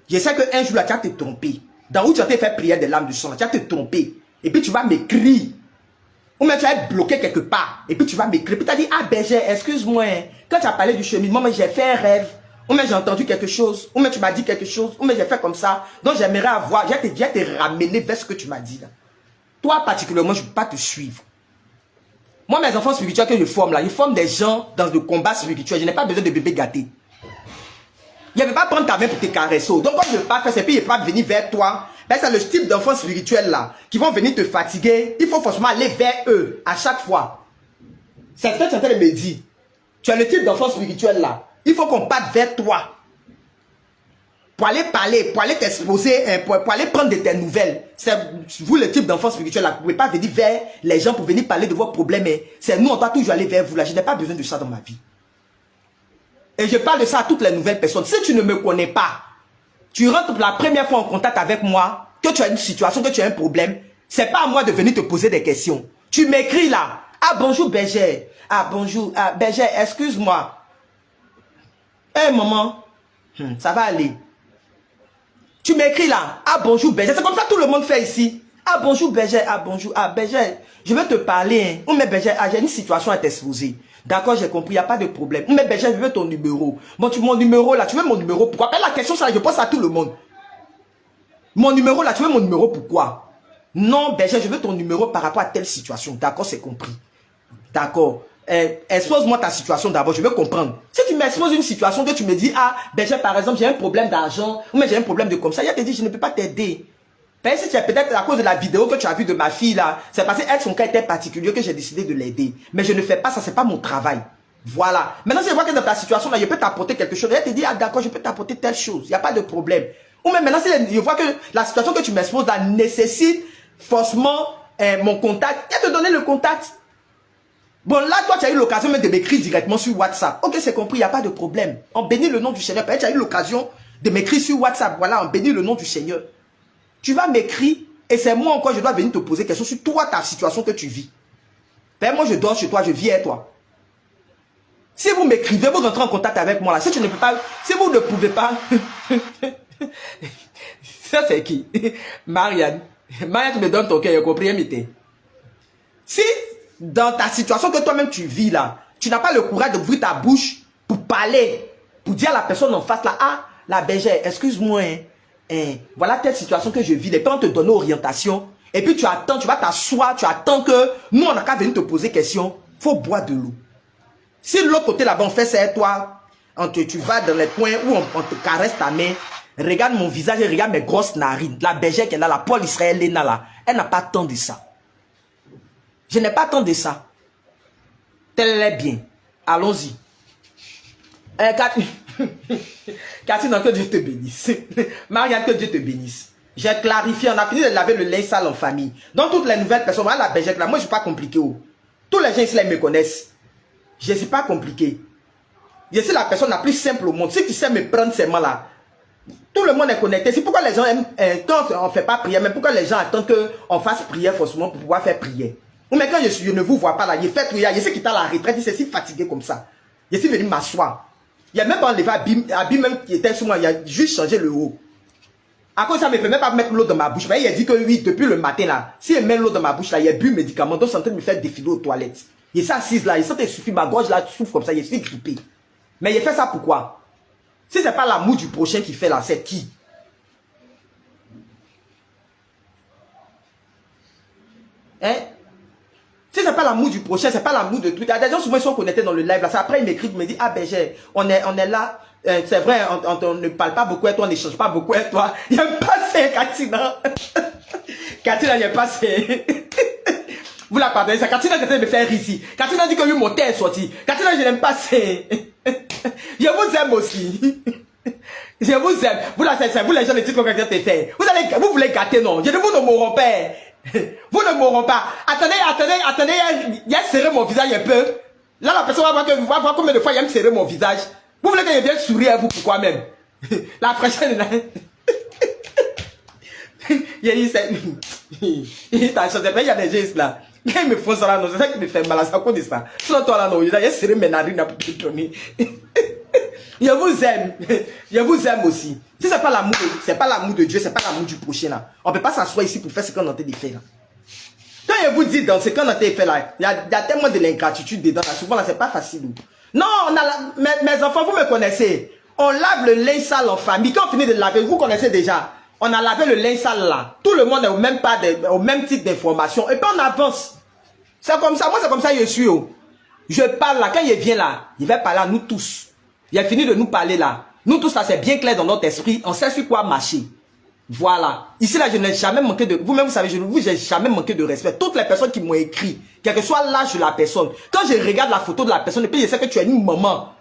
Je sais qu'un jour là, tu vas te tromper. Dans où tu as fait prière des lames du sang, là, tu vas te tromper. Et puis tu vas m'écrire. Ou même tu vas être bloqué quelque part. Et puis tu vas m'écrire. Puis tu as dit, ah Berger, excuse-moi. Quand tu as parlé du cheminement, j'ai fait un rêve. Ou même j'ai entendu quelque chose. Ou même tu m'as dit quelque chose. Ou même j'ai fait comme ça. Donc j'aimerais avoir. J'ai te ramener vers ce que tu m'as dit là. Toi particulièrement, je ne peux pas te suivre. Moi, mes enfants spirituels que je forme là, ils forment des gens dans le combat spirituel. Je n'ai pas besoin de bébés gâtés. Je ne vais pas prendre ta main pour te caresser. Donc, comme je ne vais pas faire, c'est puis je ne vais pas venir vers toi, Ben, c'est le type d'enfants spirituels là, qui vont venir te fatiguer. Il faut forcément aller vers eux à chaque fois. C'est ce que tu es en train de me dire. Tu es le type d'enfant spirituel là. Il faut qu'on parte vers toi. Pour aller parler, pour aller t'exposer, pour aller prendre de tes nouvelles. C'est vous le type d'enfant spirituel là. Vous ne pouvez pas venir vers les gens pour venir parler de vos problèmes. C'est nous, on doit toujours aller vers vous là. Je n'ai pas besoin de ça dans ma vie. Et je parle de ça à toutes les nouvelles personnes. Si tu ne me connais pas, tu rentres pour la première fois en contact avec moi, que tu as une situation, que tu as un problème, c'est pas à moi de venir te poser des questions. Tu m'écris là. Ah bonjour Berger. Ah bonjour. Ah Berger, excuse-moi. Eh maman, ça va aller. Tu m'écris là. Ah bonjour Berger. C'est comme ça que tout le monde fait ici. Ah bonjour Berger. Ah bonjour. Ah Berger, je veux te parler. Hein. Mais Berger, j'ai une situation à t'exposer. D'accord, j'ai compris, il n'y a pas de problème. Mais Berger, je veux ton numéro. Bon, mon numéro là, tu veux mon numéro pourquoi? La question, ça, je pose à tout le monde. Mon numéro là, tu veux mon numéro pourquoi? Non, Berger, je veux ton numéro par rapport à telle situation. D'accord, c'est compris. D'accord. Expose-moi ta situation d'abord, je veux comprendre. Si tu m'exposes une situation que tu me dis, ah, Berger, par exemple, j'ai un problème d'argent, ou mais j'ai un problème de comme ça, il te dit, je ne peux pas t'aider. Si tu es peut-être à cause de la vidéo que tu as vue de ma fille là, c'est parce qu'elle, son cas était particulier que j'ai décidé de l'aider. Mais je ne fais pas ça, c'est pas mon travail. Voilà. Maintenant, si je vois que dans ta situation là, je peux t'apporter quelque chose, elle te dit, ah d'accord, je peux t'apporter telle chose, il n'y a pas de problème. Ou même maintenant, si je vois que la situation que tu m'exposes là nécessite forcément mon contact, elle te donner le contact. Bon, là, toi, tu as eu l'occasion même de m'écrire directement sur WhatsApp. Ok, c'est compris, il n'y a pas de problème. On bénit le nom du Seigneur. Peut-être tu as eu l'occasion de m'écrire sur WhatsApp. Voilà, on bénit le nom du Seigneur. Tu vas m'écrire et c'est moi encore, je dois venir te poser des questions sur toi, ta situation que tu vis. Ben, moi, je dors chez toi, je vis avec toi. Si vous m'écrivez, vous rentrez en contact avec moi là. Si tu ne peux pas, si vous ne pouvez pas... Ça, c'est qui? Marianne. Marianne, tu me donnes ton cœur, j'ai compris, MT. Si dans ta situation que toi-même tu vis là, tu n'as pas le courage d'ouvrir ta bouche pour parler, pour dire à la personne en face là, ah, la Berger, excuse-moi, voilà telle situation que je vis, les parents te donnent orientation, et puis tu attends, tu vas t'asseoir, tu attends que nous on n'a qu'à venir te poser question, il faut boire de l'eau. Si de l'autre côté là-bas on fait ça et toi, tu vas dans les coins où on te caresse ta main, regarde mon visage et regarde mes grosses narines, la Berger qui est là, la Paul israélienne là, elle n'a pas tant de ça. Je n'ai pas tant de ça. Tel est bien. Allons-y. Cathy, que Dieu te bénisse. Marianne, que Dieu te bénisse. J'ai clarifié, on a fini de laver le linge sale en famille. Donc toutes les nouvelles personnes, voilà la Berger là, moi je ne suis pas compliqué. Oh. Tous les gens ici là, ils me connaissent. Je ne suis pas compliqué. Je suis la personne la plus simple au monde. Si tu sais me prendre ces mains là, tout le monde est connecté. C'est pourquoi les gens aiment, quand on ne fait pas prière, mais pourquoi les gens attendent qu'on fasse prière forcément pour pouvoir faire prière. Mais quand je ne vous vois pas là, je fais prière, je sais qu'il est à la retraite, il s'est si fatigué comme ça. Je suis venu m'asseoir. Il a même pas enlevé Abim même qui était sur moi, il a juste changé le haut. À cause de ça, il ne peut même pas mettre l'eau dans ma bouche. Mais il a dit que oui, depuis le matin là, s'il met l'eau dans ma bouche là, il a bu médicaments, donc c'est en train de me faire défiler aux toilettes. Il s'est assise là, il sent qu'il suffit, ma gorge là souffre comme ça, je suis grippé. Mais il fait ça pourquoi? Si c'est pas l'amour du prochain qui fait là, c'est qui? Hein? Si c'est pas l'amour du prochain, c'est pas l'amour de tout. Il y a des gens souvent ils sont connectés dans le live là. Après ils m'écrivent, ils me disent, ah Berger, on est là. C'est vrai, on ne parle pas beaucoup avec toi, on n'échange pas beaucoup avec toi. Il n'y a pas c'est Katina. Katina, il n'y a pas c'est. Vous la pardonnez, c'est Katina qui est en train de me faire ici. Katina dit que lui, mon thé est sorti. Katina, je n'aime pas c'est. Je vous aime aussi. Je vous aime. Vous là, c'est vous les gens, les titres que Katina te fait. Vous voulez gâter, non? Je ne vous ne mourrons pas. Vous ne mourront pas. Attendez, il a serré mon visage un peu. Là, la personne va voir combien de fois il a serré mon visage. Vous voulez que je vienne sourire à vous, pourquoi même? La prochaine là. Il a dit, il t'a chanté, il y a des gestes là. Il me font ça là, non, c'est ça qui me fait mal à ça, de ça. Sinon, toi là, non, il a serré mes narines pour te donner. Je vous aime. Je vous aime aussi. Si c'est pas l'amour de Dieu, c'est pas l'amour du prochain là. On peut pas s'asseoir ici pour faire ce qu'on est en train de faire là. Quand je vous dis dans ce qu'on est en train de faire là, il y a tellement de l'ingratitude dedans là. Souvent là, c'est pas facile. Non, mes enfants, vous me connaissez. On lave le linge sale en famille. Quand on finit de laver, vous connaissez déjà. On a lavé le linge sale là. Tout le monde est au même type d'information. Et puis on avance. C'est comme ça. Moi, c'est comme ça que je suis. Oh. Je parle là. Quand il vient là, il va parler à nous tous. Il a fini de nous parler là. Nous tous là, c'est bien clair dans notre esprit. On sait sur quoi marcher. Voilà. Ici, là, je n'ai jamais manqué de... Vous-même, vous savez, je n'ai jamais manqué de respect. Toutes les personnes qui m'ont écrit, quel que soit l'âge de la personne, quand je regarde la photo de la personne, et puis je sais que tu es une maman,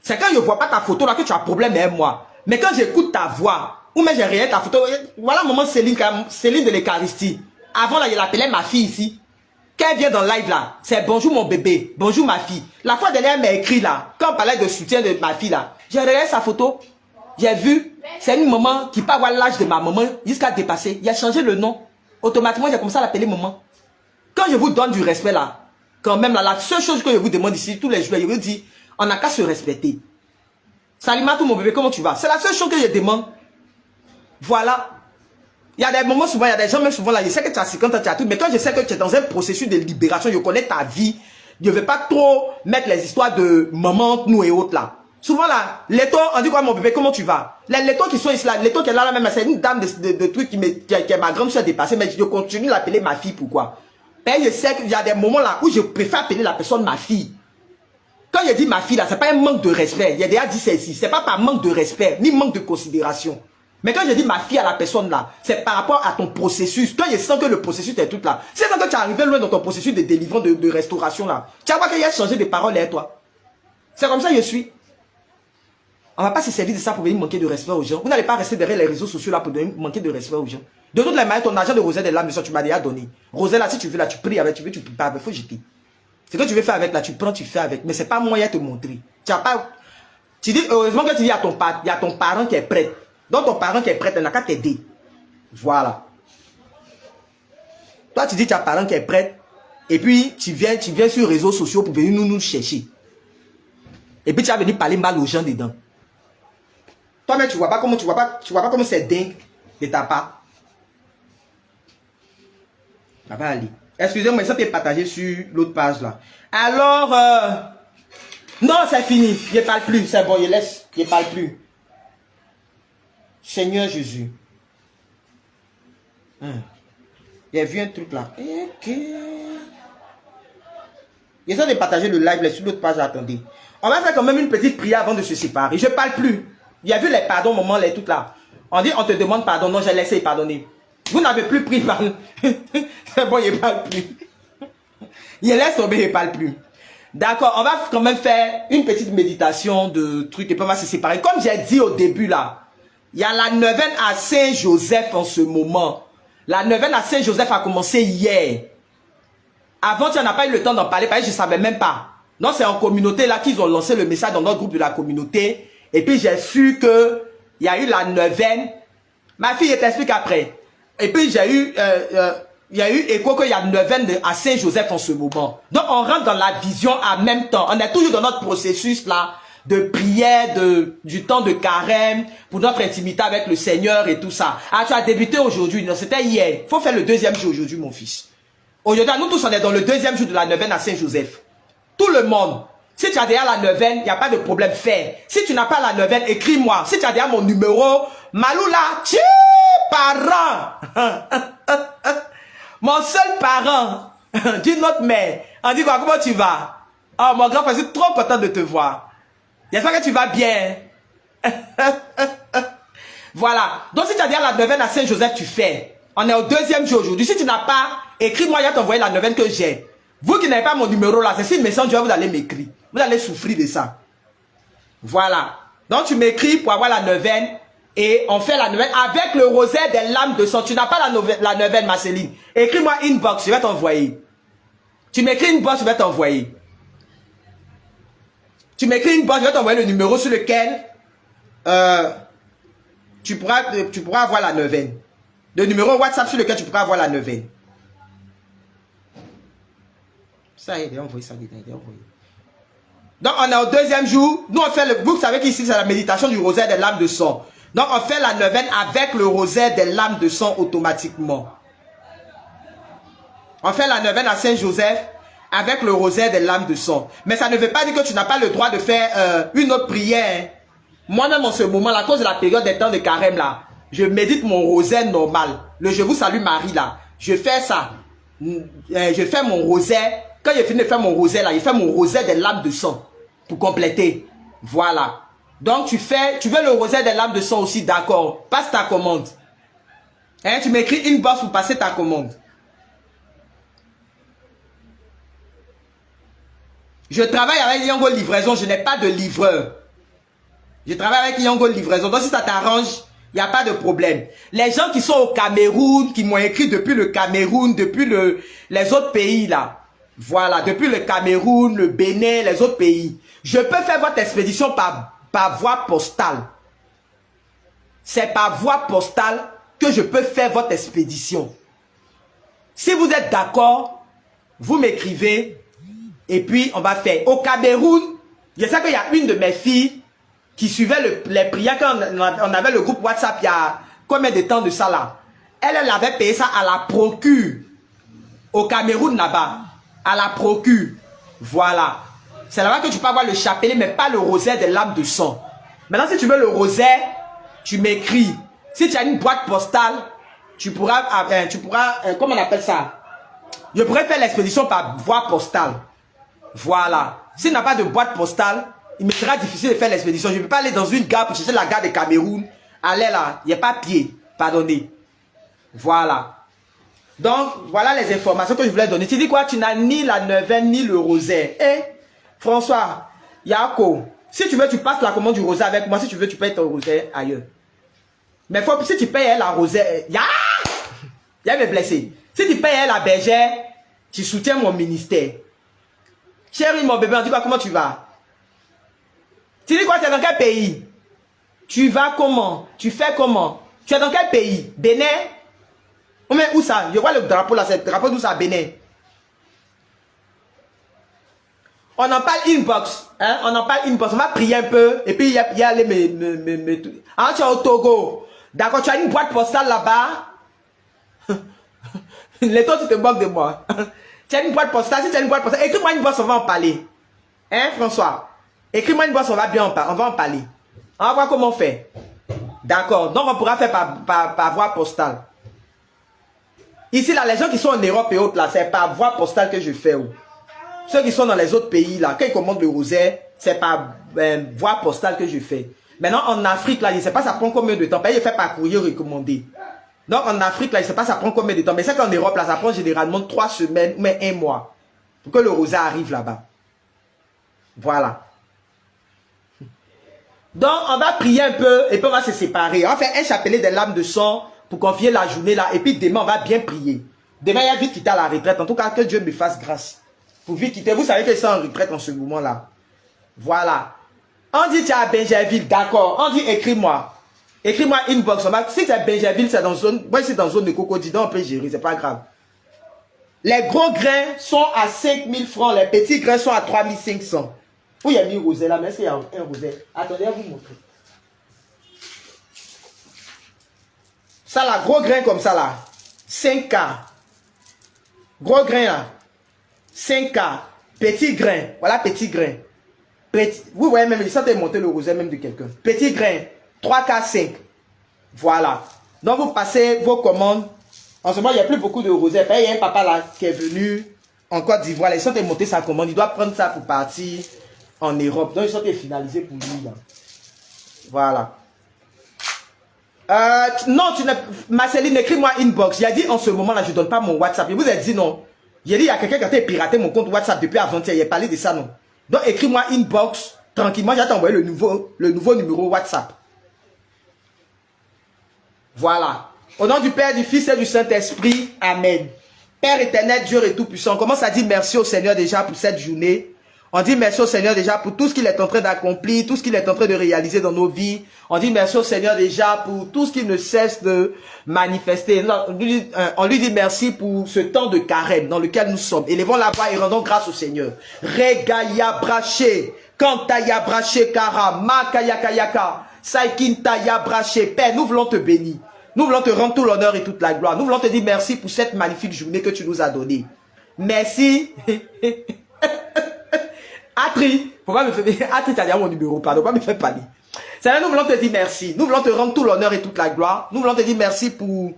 c'est quand je ne vois pas ta photo là que tu as problème avec moi. Mais quand j'écoute ta voix, ou même j'ai rien ta photo, voilà maman Céline, Céline de l'Eucharistie. Avant, là, je l'appelais ma fille ici. Quand elle vient dans le live là, c'est bonjour mon bébé, bonjour ma fille. La fois dernière, elle m'a écrit là, quand on parlait de soutien de ma fille là, j'ai regardé sa photo. J'ai vu, c'est une maman qui peut avoir l'âge de ma maman jusqu'à dépasser. Il a changé le nom. Automatiquement, j'ai commencé à l'appeler maman. Quand je vous donne du respect là, quand même là, la seule chose que je vous demande ici, tous les jours, je vous dis, on n'a qu'à se respecter. Salimatou mon bébé, comment tu vas? C'est la seule chose que je demande. Voilà. Il y a des moments souvent, il y a des gens même souvent là, je sais que tu as 50 ans, tu as tout, mais quand je sais que tu es dans un processus de libération, je connais ta vie, je ne vais pas trop mettre les histoires de maman, nous et autres là. Souvent là, Leto, on dit quoi mon bébé, comment tu vas? Les Leto qui sont ici là, Leto qui est là même, c'est une dame de trucs qui est ma grande soeur dépassée, mais je continue d'appeler ma fille, pourquoi? Parce que je sais qu'il y a des moments là où je préfère appeler la personne ma fille. Quand je dis ma fille là, c'est pas un manque de respect, il y a déjà dit celle-ci, c'est pas par manque de respect, ni manque de considération. Mais quand je dis ma fille à la personne là, c'est par rapport à ton processus. Quand je sens que le processus est tout là, c'est quand tu es arrivé loin dans ton processus de délivrance, de restauration là, tu vas voir qu'il y a changé de parole et toi. C'est comme ça que je suis. On ne va pas se servir de ça pour venir manquer de respect aux gens. Vous n'allez pas rester derrière les réseaux sociaux là pour manquer de respect aux gens. De toutes les manières, ton argent de Roselle est là, mais ça tu m'as déjà donné. Roselle là, si tu veux là, tu pries avec, tu veux, tu pries pas avec, il faut jeter. Ce que tu veux faire avec là, tu prends, tu fais avec. Mais c'est pas moyen de te montrer. Tu as pas. Tu dis, heureusement que tu dis à ton parent qui est prêt. Donc ton parent qui est prêt, il n'a qu'à t'aider. Voilà. Toi, tu dis tu as un parent qui est prêt. Et puis tu viens sur les réseaux sociaux pour venir nous chercher. Et puis tu vas venir parler mal aux gens dedans. Toi-même, tu vois pas comment c'est dingue de ta part. Ça va aller. Excusez-moi, ça peut partager sur l'autre page là. Alors, non, c'est fini. Je ne parle plus. C'est bon, je laisse. Je ne parle plus. Seigneur Jésus. J'ai vu un truc là. J'essaie de partager le live là sur l'autre page. Attendez. On va faire quand même une petite prière avant de se séparer. Je ne parle plus. Il y a vu les pardons, moment, les trucs là. On dit, on te demande pardon. Non, j'ai laissé pardonner. Vous n'avez plus pris pardon. C'est bon, je ne parle plus. Je laisse tomber, je ne parle plus. D'accord, on va quand même faire une petite méditation de trucs et puis on va se séparer. Comme j'ai dit au début là, il y a la neuvaine à Saint-Joseph en ce moment. La neuvaine à Saint-Joseph a commencé hier. Avant, tu n'as pas eu le temps d'en parler parce que je ne savais même pas. Non, c'est en communauté là qu'ils ont lancé le message dans notre groupe de la communauté. Et puis j'ai su que il y a eu la neuvaine. Ma fille, je t'explique après. Et puis j'ai eu, il y a eu écho qu'il y a une neuvaine à Saint-Joseph en ce moment. Donc on rentre dans la vision en même temps. On est toujours dans notre processus là de prière, du temps de carême, pour notre intimité avec le Seigneur et tout ça. Ah, tu as débuté aujourd'hui. Non, c'était hier. Il faut faire le deuxième jour aujourd'hui, mon fils. Aujourd'hui, nous tous, on est dans le deuxième jour de la neuvaine à Saint-Joseph. Tout le monde. Si tu as déjà la neuvaine, il n'y a pas de problème, fais. Si tu n'as pas la neuvaine, écris-moi. Si tu as déjà mon numéro, Maloula, parent. Mon seul parent. Dis notre mère. On dit quoi, comment tu vas? Oh, mon grand frère, je suis trop content de te voir. J'espère que tu vas bien. Voilà. Donc, si tu as déjà la neuvaine à Saint-Joseph, tu fais. On est au deuxième jour aujourd'hui. Si tu n'as pas, écris-moi, je vais t'envoyer la neuvaine que j'ai. Vous qui n'avez pas mon numéro là, c'est si Messenger, vous allez m'écrire. Vous allez souffrir de ça. Voilà. Donc, tu m'écris pour avoir la neuvaine. Et on fait la neuvaine avec le rosaire des lames de sang. Tu n'as pas la neuvaine, Marceline. Écris-moi inbox, je vais t'envoyer. Tu m'écris inbox, je vais t'envoyer. Tu m'écris inbox, je vais t'envoyer le numéro sur lequel tu pourras avoir la neuvaine. Le numéro WhatsApp sur lequel tu pourras avoir la neuvaine. Ça y est, envoyé ça, envoyé. Donc, on est au deuxième jour. Nous, on fait le... Vous savez qu'ici, c'est la méditation du rosaire des lames de sang. Donc, on fait la neuvaine avec le rosaire des lames de sang automatiquement. On fait la neuvaine à Saint-Joseph avec le rosaire des lames de sang. Mais ça ne veut pas dire que tu n'as pas le droit de faire une autre prière. Moi-même, en ce moment, à cause de la période des temps de carême, là, je médite mon rosaire normal. Le Je vous salue Marie, là. Je fais ça. Je fais mon rosaire. Quand je finis de faire mon rosaire, là, je fais mon rosaire des lames de sang pour compléter. Voilà. Donc, tu veux le rosaire des lames de sang aussi, d'accord. Passe ta commande. Hein, tu m'écris inbox pour passer ta commande. Je travaille avec Yango Livraison, je n'ai pas de livreur. Je travaille avec Yango Livraison. Donc si ça t'arrange, il n'y a pas de problème. Les gens qui sont au Cameroun, qui m'ont écrit depuis le Cameroun, depuis les autres pays là. Voilà, depuis le Cameroun, le Bénin, les autres pays. Je peux faire votre expédition par voie postale. C'est par voie postale que je peux faire votre expédition. Si vous êtes d'accord, vous m'écrivez et puis on va faire. Au Cameroun, je sais qu'il y a une de mes filles qui suivait les prières quand on avait le groupe WhatsApp il y a combien de temps de ça là. Elle avait payé ça à la procure. Au Cameroun là-bas. À la procure. Voilà. C'est là-bas que tu peux avoir le chapelet, mais pas le rosaire des lames de sang. Maintenant, si tu veux le rosaire, tu m'écris. Si tu as une boîte postale, tu pourras comment on appelle ça? Je pourrais faire l'expédition par voie postale. Voilà. S'il n'a pas de boîte postale, il me sera difficile de faire l'expédition. Je ne peux pas aller dans une gare pour chercher la gare de Cameroun. Allez là, il n'y a pas pied. Pardonnez. Voilà. Donc, voilà les informations que je voulais donner. Tu dis quoi? Tu n'as ni la neuvaine ni le rosaire. Eh, François, Yako, si tu veux, tu passes la commande du rosaire avec moi. Si tu veux, tu payes ton rosaire ailleurs. Mais si tu payes la rosaire, il me blessé. Si tu payes la bergère, tu soutiens mon ministère. Chérie, mon bébé, on dit quoi? Comment tu vas? Tu dis quoi? Tu es dans quel pays? Tu vas comment? Tu fais comment? Tu es dans quel pays? Bénin? Mais où ça? Je vois le drapeau là, c'est le drapeau d'où ça? Bénin. On en parle inbox. Hein? On en parle inbox. On va prier un peu. Et puis il y a les ah, tu es au Togo. D'accord, tu as une boîte postale là-bas. Les taux, tu te moques de moi. Tu as une boîte postale. Si tu as une boîte postale, écris-moi une boîte, on va en parler. Hein, François? Écris-moi une boîte, on va bien on va en parler. On va voir comment on fait. D'accord. Donc on pourra faire par voie postale. Ici, là, les gens qui sont en Europe et autres, là, c'est par voie postale que je fais. Ceux qui sont dans les autres pays, là, quand ils commandent le rosaire, c'est par voie postale que je fais. Maintenant, en Afrique, là, je ne sais pas ça prend combien de temps. Je fais par courrier recommandé. Donc, en Afrique, là, je ne sais pas ça prend combien de temps. Mais c'est qu'en Europe, là, ça prend généralement 3 semaines ou même 1 mois pour que le rosaire arrive là-bas. Voilà. Donc, on va prier un peu et puis on va se séparer. On va faire un chapelet des lames de sang pour confier la journée là. Et puis demain, on va bien prier. Demain, il y a vite quitter à la retraite. En tout cas, que Dieu me fasse grâce. Pour vite quitter. Vous savez que c'est en retraite en ce moment-là. Voilà. On dit tu es à Benjerville. D'accord. On dit écris-moi. Écris-moi inbox. Si c'est Benjerville, c'est dans zone. Moi, c'est dans zone de Cocody. Donc, on peut gérer. C'est pas grave. Les gros grains sont à 5000 francs. Les petits grains sont à 3500. Où il y a mis rosé là? Mais est-ce qu'il y a un rosé? Attendez, à vous montrer. Ça là, gros grain comme ça là. 5K. Gros grain là. 5K. Petit grain. Voilà, petit grain. Vous voyez même, il sentait monter le rosé même de quelqu'un. Petit grain. 3K 5. Voilà. Donc vous passez vos commandes. En ce moment, il n'y a plus beaucoup de rosé. Il y a un papa là qui est venu en Côte d'Ivoire. Il sentait monter sa commande. Il doit prendre ça pour partir en Europe. Donc il sentait finaliser pour lui là. Voilà. Non, Marceline, écris-moi inbox. J'ai dit en ce moment là, je ne donne pas mon WhatsApp. Je vous ai dit non. J'ai dit il y a quelqu'un qui a piraté mon compte WhatsApp depuis avant-hier. Il a parlé de ça, non. Donc écris-moi inbox tranquillement. J'ai t'envoyé le nouveau numéro WhatsApp. Voilà. Au nom du Père, du Fils et du Saint-Esprit. Amen. Père éternel, Dieu et tout-puissant, on commence à dire merci au Seigneur déjà pour cette journée. On dit merci au Seigneur déjà pour tout ce qu'il est en train d'accomplir, tout ce qu'il est en train de réaliser dans nos vies. On dit merci au Seigneur déjà pour tout ce qu'il ne cesse de manifester. On lui dit merci pour ce temps de carême dans lequel nous sommes. Élevons la voix et rendons grâce au Seigneur. Regaya braché, kantaya braché kara, makaya kayaka, saikintaya braché. Père, nous voulons te bénir. Nous voulons te rendre tout l'honneur et toute la gloire. Nous voulons te dire merci pour cette magnifique journée que tu nous as donnée. Merci. Atri, faut pas me faire. Atri, tu as dit mon numéro, pardon, pas me faire parler. C'est-à-dire, nous voulons te dire merci. Nous voulons te rendre tout l'honneur et toute la gloire. Nous voulons te dire merci pour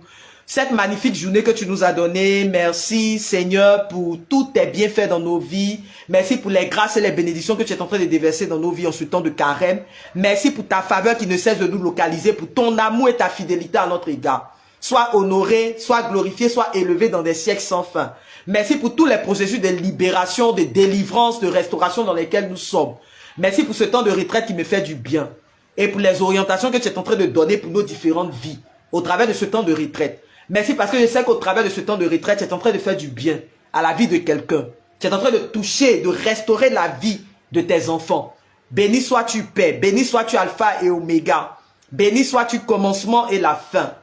cette magnifique journée que tu nous as donnée. Merci, Seigneur, pour tous tes bienfaits dans nos vies. Merci pour les grâces et les bénédictions que tu es en train de déverser dans nos vies en ce temps de carême. Merci pour ta faveur qui ne cesse de nous localiser, pour ton amour et ta fidélité à notre égard. sois honoré, sois glorifié, sois élevé dans des siècles sans fin. Merci pour tous les processus de libération, de délivrance, de restauration dans lesquels nous sommes. Merci pour ce temps de retraite qui me fait du bien. Et pour les orientations que tu es en train de donner pour nos différentes vies, au travers de ce temps de retraite. Merci parce que je sais qu'au travers de ce temps de retraite, tu es en train de faire du bien à la vie de quelqu'un. Tu es en train de toucher, de restaurer la vie de tes enfants. Béni sois-tu Père, béni sois-tu Alpha et Oméga. Béni sois-tu commencement et la fin.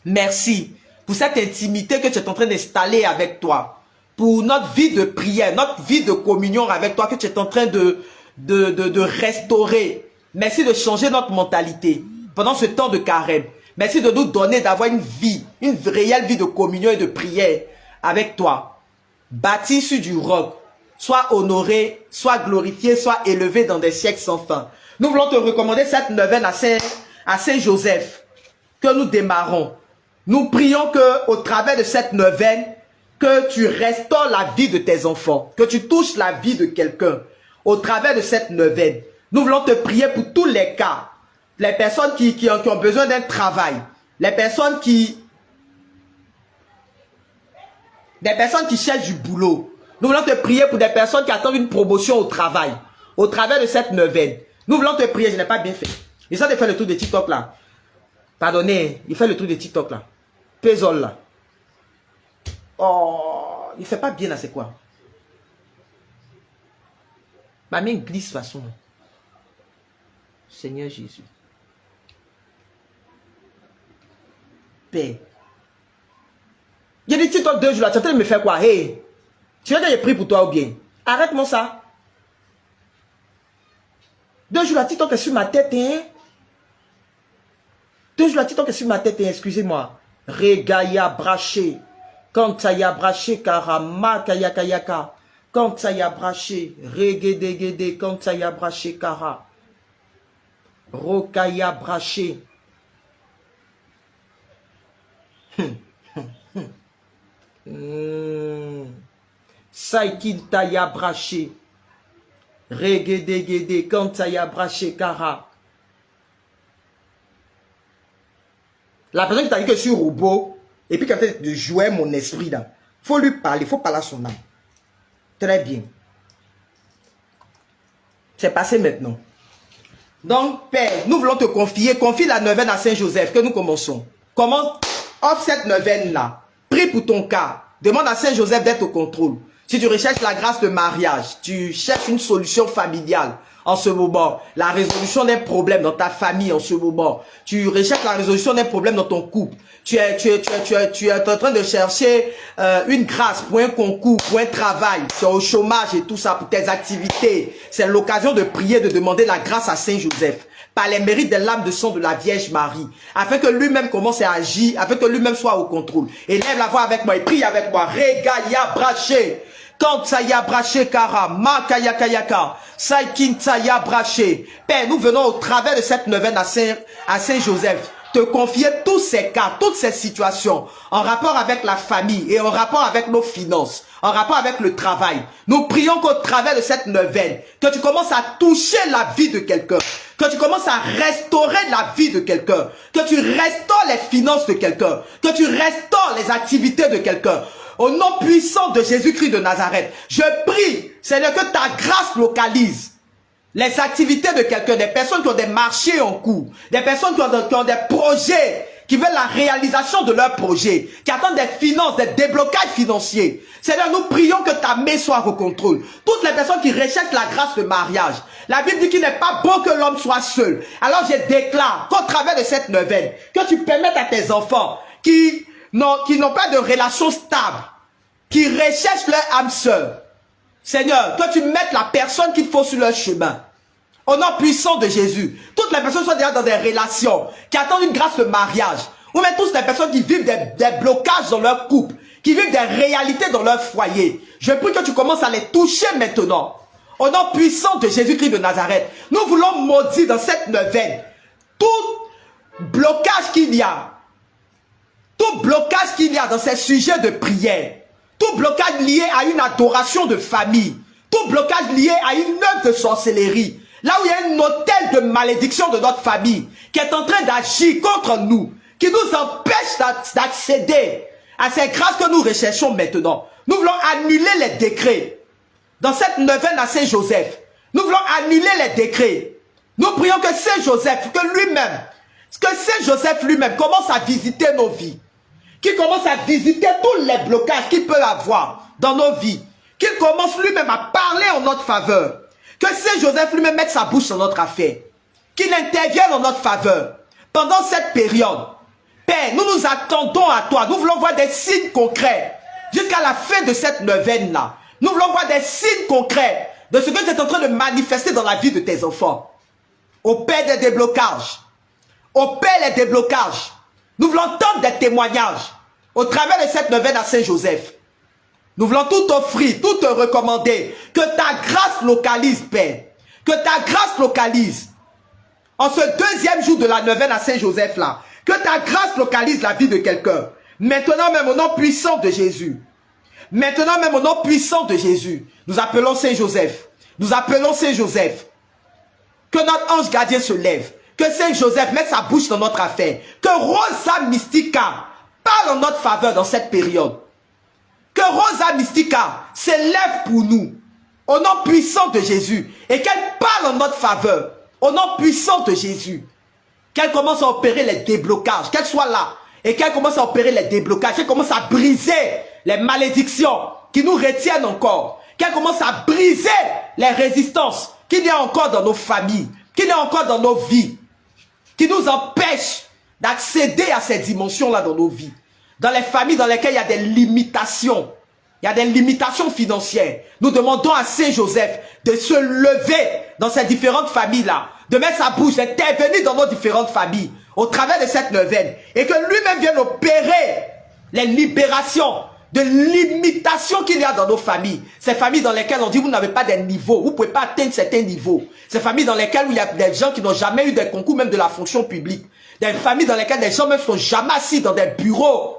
Merci pour cette intimité que tu es en train d'installer avec toi. Pour notre vie de prière, notre vie de communion avec toi que tu es en train de restaurer. Merci de changer notre mentalité pendant ce temps de carême. Merci de nous donner, d'avoir une vie, une réelle vie de communion et de prière avec toi. Bâti sur du roc. Sois honoré, sois glorifié, sois élevé dans des siècles sans fin. Nous voulons te recommander cette neuvaine à Saint-Joseph que nous démarrons. Nous prions que, au travers de cette neuvaine, que tu restaures la vie de tes enfants, que tu touches la vie de quelqu'un au travers de cette neuvaine. Nous voulons te prier pour tous les cas, les personnes qui ont besoin d'un travail, les personnes qui cherchent du boulot. Nous voulons te prier pour des personnes qui attendent une promotion au travail, au travers de cette neuvaine. Nous voulons te prier, je n'ai pas bien fait. Ils ont fait le tour de TikTok là. Pardonnez, il fait le tour de TikTok là. Pézol là. Oh, il fait pas bien là, c'est quoi? Ma main glisse de toute façon. Seigneur Jésus. Père. Il y a des TikTok 2 jours là, tu es en train de me faire quoi? Hey, tu veux que j'ai pris pour toi ou bien? Arrête-moi ça. 2 jours là, TikTok est sur ma tête, hein? 2 jours là, TikTok est sur ma tête, hein? Excusez-moi. Regaya braché. Quand ça y a braché, karama, kaya kayaka. Quand ça y a braché, regedegede, quand ça y a braché, kara. Rokaya braché. Saikil taya braché. Regedegede, quand ça y a braché, kara. La personne qui t'a dit que je suis robot, et puis quand tu jouais mon esprit là, faut lui parler, faut parler à son âme. Très bien. C'est passé maintenant. Donc, Père, nous voulons te confier, confie la neuvaine à Saint-Joseph que nous commençons. Comment offre cette neuvaine-là. Prie pour ton cas. Demande à Saint-Joseph d'être au contrôle. Si tu recherches la grâce de mariage, tu cherches une solution familiale en ce moment, la résolution d'un problème dans ta famille en ce moment, tu recherches la résolution d'un problème dans ton couple, tu es en train de chercher une grâce pour un concours, pour un travail, c'est au chômage et tout ça, pour tes activités, c'est l'occasion de prier, de demander la grâce à Saint-Joseph, par les mérites de l'âme de sang de la Vierge Marie, afin que lui-même commence à agir, afin que lui-même soit au contrôle. Élève la voix avec moi et prie avec moi. Regaya braché. Quand ça y a braché kara, ma kaya kayaka, saikin ya braché. Père, nous venons au travers de cette neuvaine à Saint-Joseph te confier tous ces cas, toutes ces situations en rapport avec la famille et en rapport avec nos finances, en rapport avec le travail. Nous prions qu'au travers de cette neuvaine, que tu commences à toucher la vie de quelqu'un, que tu commences à restaurer la vie de quelqu'un, que tu restaures les finances de quelqu'un, que tu restaures les activités de quelqu'un. Au nom puissant de Jésus-Christ de Nazareth, je prie, Seigneur, que ta grâce localise les activités de quelqu'un, des personnes qui ont des marchés en cours, des personnes qui ont des projets, qui veulent la réalisation de leurs projets, qui attendent des finances, des déblocages financiers. Seigneur, nous prions que ta main soit au contrôle. Toutes les personnes qui recherchent la grâce de mariage, la Bible dit qu'il n'est pas bon que l'homme soit seul. Alors je déclare qu'au travers de cette neuvaine, que tu permettes à tes enfants qui n'ont pas de relation stable, qui recherchent leur âme sœur, Seigneur, que tu mettes la personne qu'il faut sur leur chemin. Au nom puissant de Jésus, toutes les personnes sont déjà dans des relations, qui attendent une grâce de mariage, ou même toutes les personnes qui vivent des blocages dans leur couple, qui vivent des réalités dans leur foyer. Je prie que tu commences à les toucher maintenant. Au nom puissant de Jésus-Christ de Nazareth, nous voulons maudire dans cette neuvaine tout blocage qu'il y a, dans ces sujets de prière, tout blocage lié à une adoration de famille, tout blocage lié à une œuvre de sorcellerie, là où il y a un hôtel de malédiction de notre famille qui est en train d'agir contre nous, qui nous empêchent d'accéder à ces grâces que nous recherchons maintenant. Nous voulons annuler les décrets. Dans cette neuvaine à Saint-Joseph, nous voulons annuler les décrets. Nous prions que Saint-Joseph, que Saint-Joseph lui-même commence à visiter nos vies. Qu'il commence à visiter tous les blocages qu'il peut avoir dans nos vies. Qu'il commence lui-même à parler en notre faveur. Que Saint-Joseph lui-même mette sa bouche dans notre affaire. Qu'il intervienne en notre faveur. Pendant cette période, Père, nous nous attendons à toi. Nous voulons voir des signes concrets. Jusqu'à la fin de cette neuvaine-là. Nous voulons voir des signes concrets de ce que tu es en train de manifester dans la vie de tes enfants. Opère des déblocages. Opère les déblocages. Nous voulons entendre des témoignages au travers de cette neuvaine à Saint-Joseph. Nous voulons tout offrir, tout te recommander. Que ta grâce localise, Père. Que ta grâce localise. En ce deuxième jour de la neuvaine à Saint-Joseph là. Que ta grâce localise la vie de quelqu'un. Maintenant même au nom puissant de Jésus. Maintenant même au nom puissant de Jésus. Nous appelons Saint-Joseph. Nous appelons Saint-Joseph. Que notre ange gardien se lève. Que Saint-Joseph mette sa bouche dans notre affaire. Que Rosa Mystica parle en notre faveur dans cette période. Que Rosa Mystica s'élève pour nous. Au nom puissant de Jésus. Et qu'elle parle en notre faveur. Au nom puissant de Jésus. Qu'elle commence à opérer les déblocages. Qu'elle soit là. Et qu'elle commence à opérer les déblocages. Qu'elle commence à briser les malédictions qui nous retiennent encore. Qu'elle commence à briser les résistances qu'il y a encore dans nos familles. Qu'il y a encore dans nos vies. Qui nous empêchent d'accéder à ces dimensions-là dans nos vies. Dans les familles dans lesquelles il y a des limitations. Il y a des limitations financières. Nous demandons à Saint-Joseph de se lever dans ces différentes familles-là. De mettre sa bouche, d'intervenir dans nos différentes familles. Au travers de cette neuvaine. Et que lui-même vienne opérer les libérations de limitations qu'il y a dans nos familles. Ces familles dans lesquelles on dit vous n'avez pas des niveaux. Vous ne pouvez pas atteindre certains niveaux. Ces familles dans lesquelles il y a des gens qui n'ont jamais eu des concours même de la fonction publique. Des familles dans lesquelles des gens même ne sont jamais assis dans des bureaux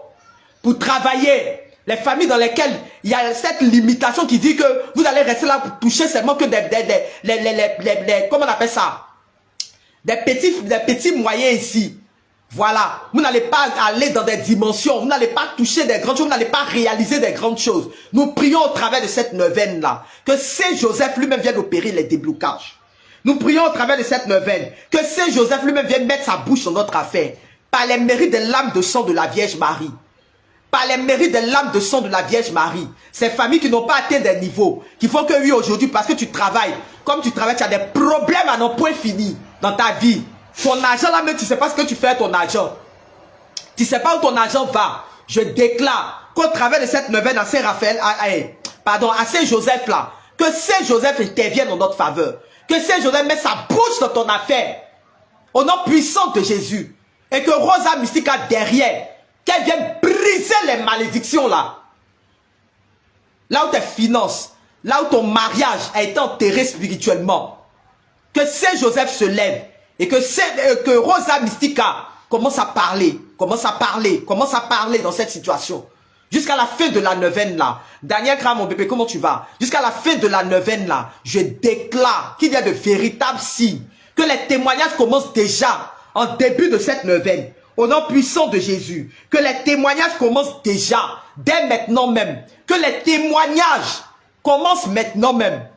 pour travailler. Les familles dans lesquelles il y a cette limitation qui dit que vous allez rester là pour toucher seulement que comment on appelle ça? Des petits moyens ici. Voilà. Vous n'allez pas aller dans des dimensions. Vous n'allez pas toucher des grandes choses. Vous n'allez pas réaliser des grandes choses. Nous prions au travers de cette neuvaine-là. Que Saint-Joseph lui-même vienne opérer les déblocages. Nous prions au travers de cette neuvaine. Que Saint-Joseph lui-même vienne mettre sa bouche sur notre affaire. Par les mérites des lames de sang de la Vierge Marie. Par les mérites des lames de sang de la Vierge Marie. Ces familles qui n'ont pas atteint des niveaux. Qui font que oui, aujourd'hui, parce que tu travailles. Comme tu travailles, tu as des problèmes à non point fini dans ta vie. Ton argent là, même tu ne sais pas ce que tu fais avec ton argent. Tu ne sais pas où ton argent va. Je déclare qu'au travers de cette neuvaine à Saint-Raphaël, à Saint-Joseph là, que Saint-Joseph intervienne en notre faveur. Que Saint-Joseph mette sa bouche dans ton affaire. Au nom puissant de Jésus. Et que Rosa Mystica derrière, qu'elle vienne briser les malédictions là. Là où tes finances, là où ton mariage a été enterré spirituellement. Que Saint-Joseph se lève. Et que Rosa Mystica commence à parler dans cette situation. Jusqu'à la fin de la neuvaine là. Daniel Kram, mon bébé, comment tu vas? Jusqu'à la fin de la neuvaine là, je déclare qu'il y a de véritables signes. Que les témoignages commencent déjà en début de cette neuvaine. Au nom puissant de Jésus. Que les témoignages commencent déjà, dès maintenant même. Que les témoignages commencent maintenant même.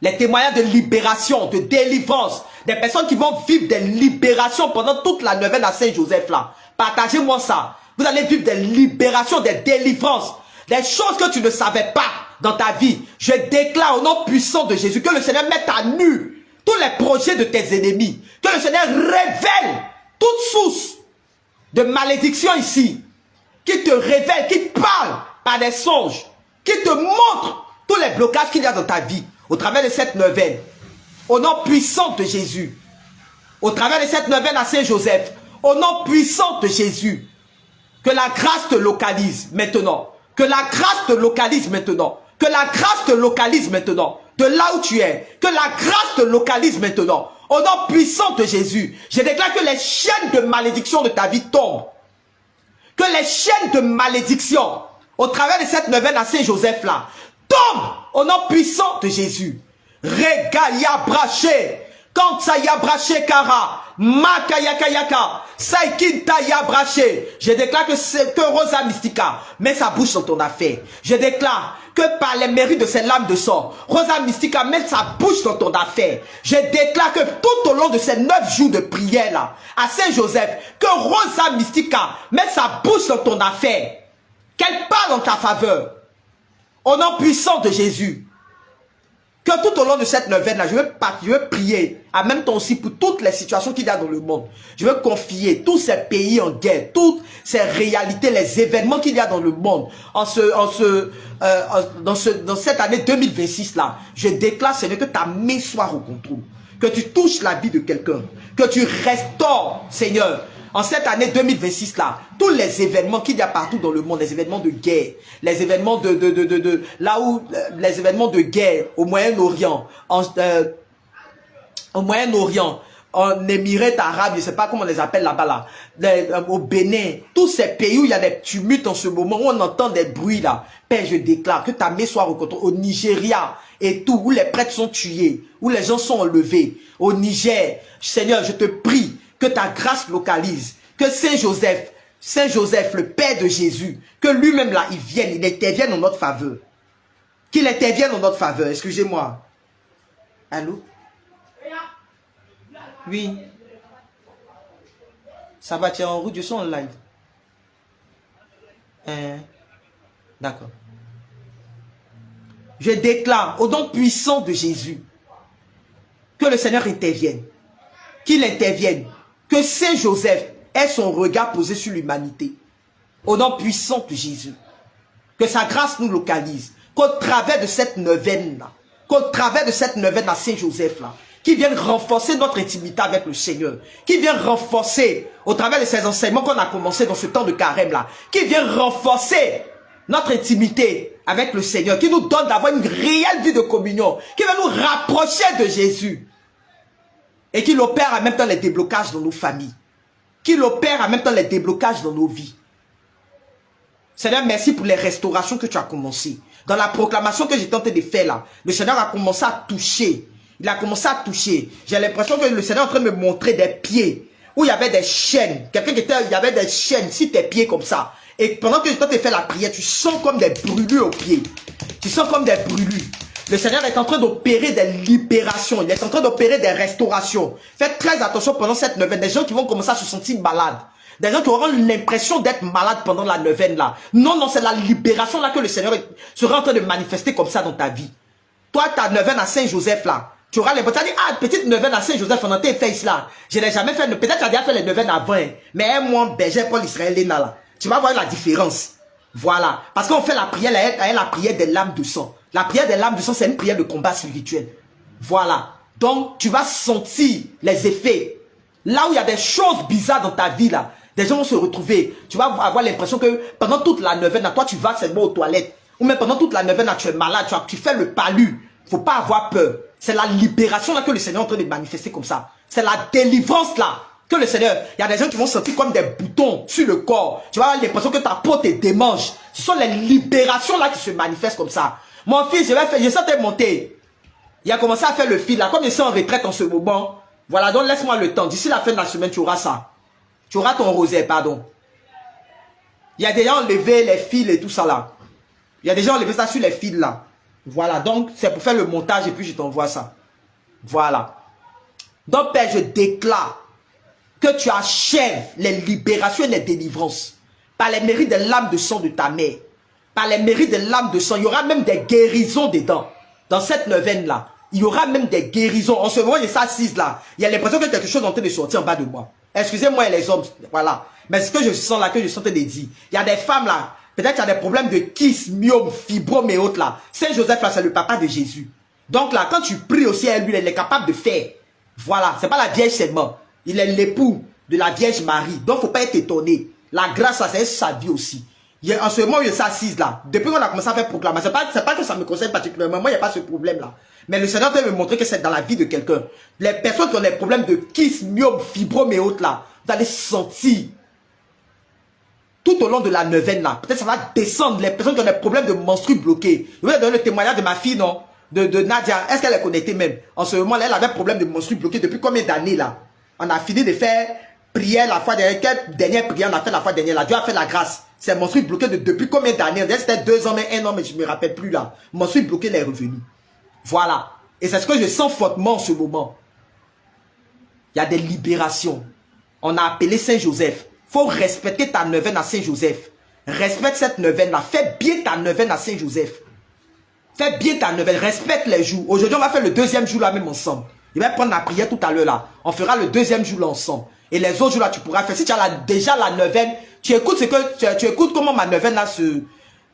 Les témoignages de libération, de délivrance. Des personnes qui vont vivre des libérations pendant toute la neuvaine à Saint-Joseph là. Partagez-moi ça. Vous allez vivre des libérations, des délivrances. Des choses que tu ne savais pas dans ta vie. Je déclare au nom puissant de Jésus que le Seigneur mette à nu tous les projets de tes ennemis. Que le Seigneur révèle toute source de malédiction ici. Qui te révèle, qui parle par des songes. Qui te montre tous les blocages qu'il y a dans ta vie. Au travers de cette neuvaine. Au nom puissant de Jésus. Au travers de cette neuvaine à Saint-Joseph. Au nom puissant de Jésus. Que la grâce te localise maintenant. Que la grâce te localise maintenant. Que la grâce te localise maintenant. De là où tu es. Que la grâce te localise maintenant. Au nom puissant de Jésus. Je déclare que les chaînes de malédiction de ta vie tombent. Que les chaînes de malédiction. Au travers de cette neuvaine à Saint-Joseph là. Tombent. Au nom puissant de Jésus. Regalia braché. Quand Saya Braché Kara, Makayakayaka, Saikin Taya Braché, je déclare que Rosa Mystica met sa bouche dans ton affaire. Je déclare que par les mérites de ses lames de sang, Rosa Mystica met sa bouche dans ton affaire. Je déclare que tout au long de ces 9 jours de prière là, à Saint-Joseph, que Rosa Mystica met sa bouche dans ton affaire. Qu'elle parle en ta faveur. Au nom puissant de Jésus. Que tout au long de cette neuvaine-là, je veux prier, en même temps aussi pour toutes les situations qu'il y a dans le monde. Je veux confier tous ces pays en guerre, toutes ces réalités, les événements qu'il y a dans le monde, dans cette année 2026-là. Je déclare, Seigneur, que ta main soit au contrôle, que tu touches la vie de quelqu'un, que tu restaures, Seigneur, en cette année 2026 là, tous les événements qu'il y a partout dans le monde, les événements de guerre, les événements les événements de guerre au Moyen-Orient, en Émirats arabes, je ne sais pas comment on les appelle là-bas là, au Bénin, tous ces pays où il y a des tumultes en ce moment, où on entend des bruits là, Père, je déclare que ta main soit au contrôle, au Nigeria et tout, où les prêtres sont tués, où les gens sont enlevés, au Niger, Seigneur, je te prie, que ta grâce localise, que Saint-Joseph, le Père de Jésus, que lui-même là, il intervienne en notre faveur. Qu'il intervienne en notre faveur, excusez-moi. Allô? Oui. Ça va, tu es en route, je suis en live. D'accord. Je déclare au nom puissant de Jésus que le Seigneur intervienne. Qu'il intervienne. Que Saint-Joseph ait son regard posé sur l'humanité. Au nom puissant de Jésus. Que sa grâce nous localise. Qu'au travers de cette neuvaine-là, Saint-Joseph-là, qui vienne renforcer notre intimité avec le Seigneur, qui vient renforcer, au travers de ces enseignements qu'on a commencé dans ce temps de carême-là, qui vient renforcer notre intimité avec le Seigneur, qui nous donne d'avoir une réelle vie de communion, qui va nous rapprocher de Jésus. Et qu'il opère en même temps les déblocages dans nos familles. Qu'il opère en même temps les déblocages dans nos vies. Seigneur, merci pour les restaurations que tu as commencées. Dans la proclamation que j'ai tenté de faire là, le Seigneur a commencé à toucher. Il a commencé à toucher. J'ai l'impression que le Seigneur est en train de me montrer des pieds où il y avait des chaînes. Il y avait des chaînes sur tes pieds comme ça. Et pendant que je tentais de faire la prière, tu sens comme des brûlures aux pieds. Tu sens comme des brûlures. Le Seigneur est en train d'opérer des libérations. Il est en train d'opérer des restaurations. Faites très attention pendant cette neuvaine. Des gens qui vont commencer à se sentir malades. Des gens qui auront l'impression d'être malades pendant la neuvaine là. Non, non, c'est la libération là que le Seigneur sera en train de manifester comme ça dans ta vie. Toi, ta neuvaine à Saint-Joseph là, tu auras l'impression de dire, ah, petite neuvaine à Saint-Joseph pendant tes fêtes là. Je n'ai jamais fait, peut-être tu as déjà fait les neuvaines avant, hein, mais un berger Paul Israël là. Tu vas voir la différence. Voilà. Parce qu'on fait la prière, la prière des lames de sang. La prière des lames de sang, c'est une prière de combat spirituel. Voilà. Donc, tu vas sentir les effets. Là où il y a des choses bizarres dans ta vie, là, des gens vont se retrouver. Tu vas avoir l'impression que pendant toute la neuvaine, toi, tu vas seulement aux toilettes. Ou même pendant toute la neuvaine, tu es malade, tu fais le palu. Il ne faut pas avoir peur. C'est la libération là que le Seigneur est en train de manifester comme ça. C'est la délivrance là que le Seigneur... Il y a des gens qui vont sentir comme des boutons sur le corps. Tu vas avoir l'impression que ta peau te démange. Ce sont les libérations là qui se manifestent comme ça. Mon fils, je sentais monter. Il a commencé à faire le fil là. Comme je suis en retraite en ce moment, voilà, donc laisse-moi le temps. D'ici la fin de la semaine, tu auras ça. Tu auras ton rosaire, pardon. Il y a déjà enlevé les fils et tout ça là. Il y a déjà enlevé ça sur les fils là. Voilà, donc c'est pour faire le montage et puis je t'envoie ça. Voilà. Donc Père, je déclare que tu achèves les libérations et les délivrances par les mérites des lames de sang de ta mère. Par les mérites des lames de sang, il y aura même des guérisons dedans. Dans cette neuvaine là, il y aura même des guérisons. En ce moment, il y a ça assise là. Il y a l'impression que quelque chose est en train de sortir en bas de moi. Excusez-moi les hommes, voilà. Mais ce que je sens là, que je sentais de dire, il y a des femmes là, peut-être qu'il y a des problèmes de kyste, myome, fibrome et autres là. Saint-Joseph là, c'est le papa de Jésus. Donc là, quand tu pries aussi à lui, il est capable de faire. Voilà, c'est pas la Vierge seulement. Il est l'époux de la Vierge Marie. Donc, faut pas être étonné. La grâce, ça, c'est sa vie aussi. En ce moment, il s'assise là. Depuis qu'on a commencé à faire proclamation, c'est pas que ça me concerne particulièrement. Moi, il n'y a pas ce problème là. Mais le Seigneur peut me montrer que c'est dans la vie de quelqu'un. Les personnes qui ont des problèmes de kyste, myome, fibrome et autres là, vous allez sentir tout au long de la neuvaine là. Peut-être ça va descendre. Les personnes qui ont des problèmes de menstrues bloqués. Je vais donner le témoignage de ma fille, non? de Nadia, est-ce qu'elle est connectée même? En ce moment-là, elle avait problème de menstrues bloquées depuis combien d'années là? On a fini de faire prière la fois dernière. Quelle dernière prière on a fait la fois dernière là? Dieu a fait la grâce. C'est menstrues bloquées depuis combien d'années? C'était 2 ans, mais 1 an, mais je ne me rappelle plus là. Menstrues bloquées, elle est revenue. Voilà. Et c'est ce que je sens fortement en ce moment. Il y a des libérations. On a appelé Saint-Joseph. Il faut respecter ta neuvaine à Saint-Joseph. Respecte cette neuvaine-là. Fais bien ta neuvaine à Saint-Joseph. Fais bien ta neuvaine. Respecte les jours. Aujourd'hui, on va faire le 2e jour là même ensemble. Je vais prendre la prière tout à l'heure là. On fera le 2e jour là ensemble. Et les autres jours là, tu pourras faire. Si tu as déjà la neuvaine, tu écoutes tu écoutes comment ma neuvaine là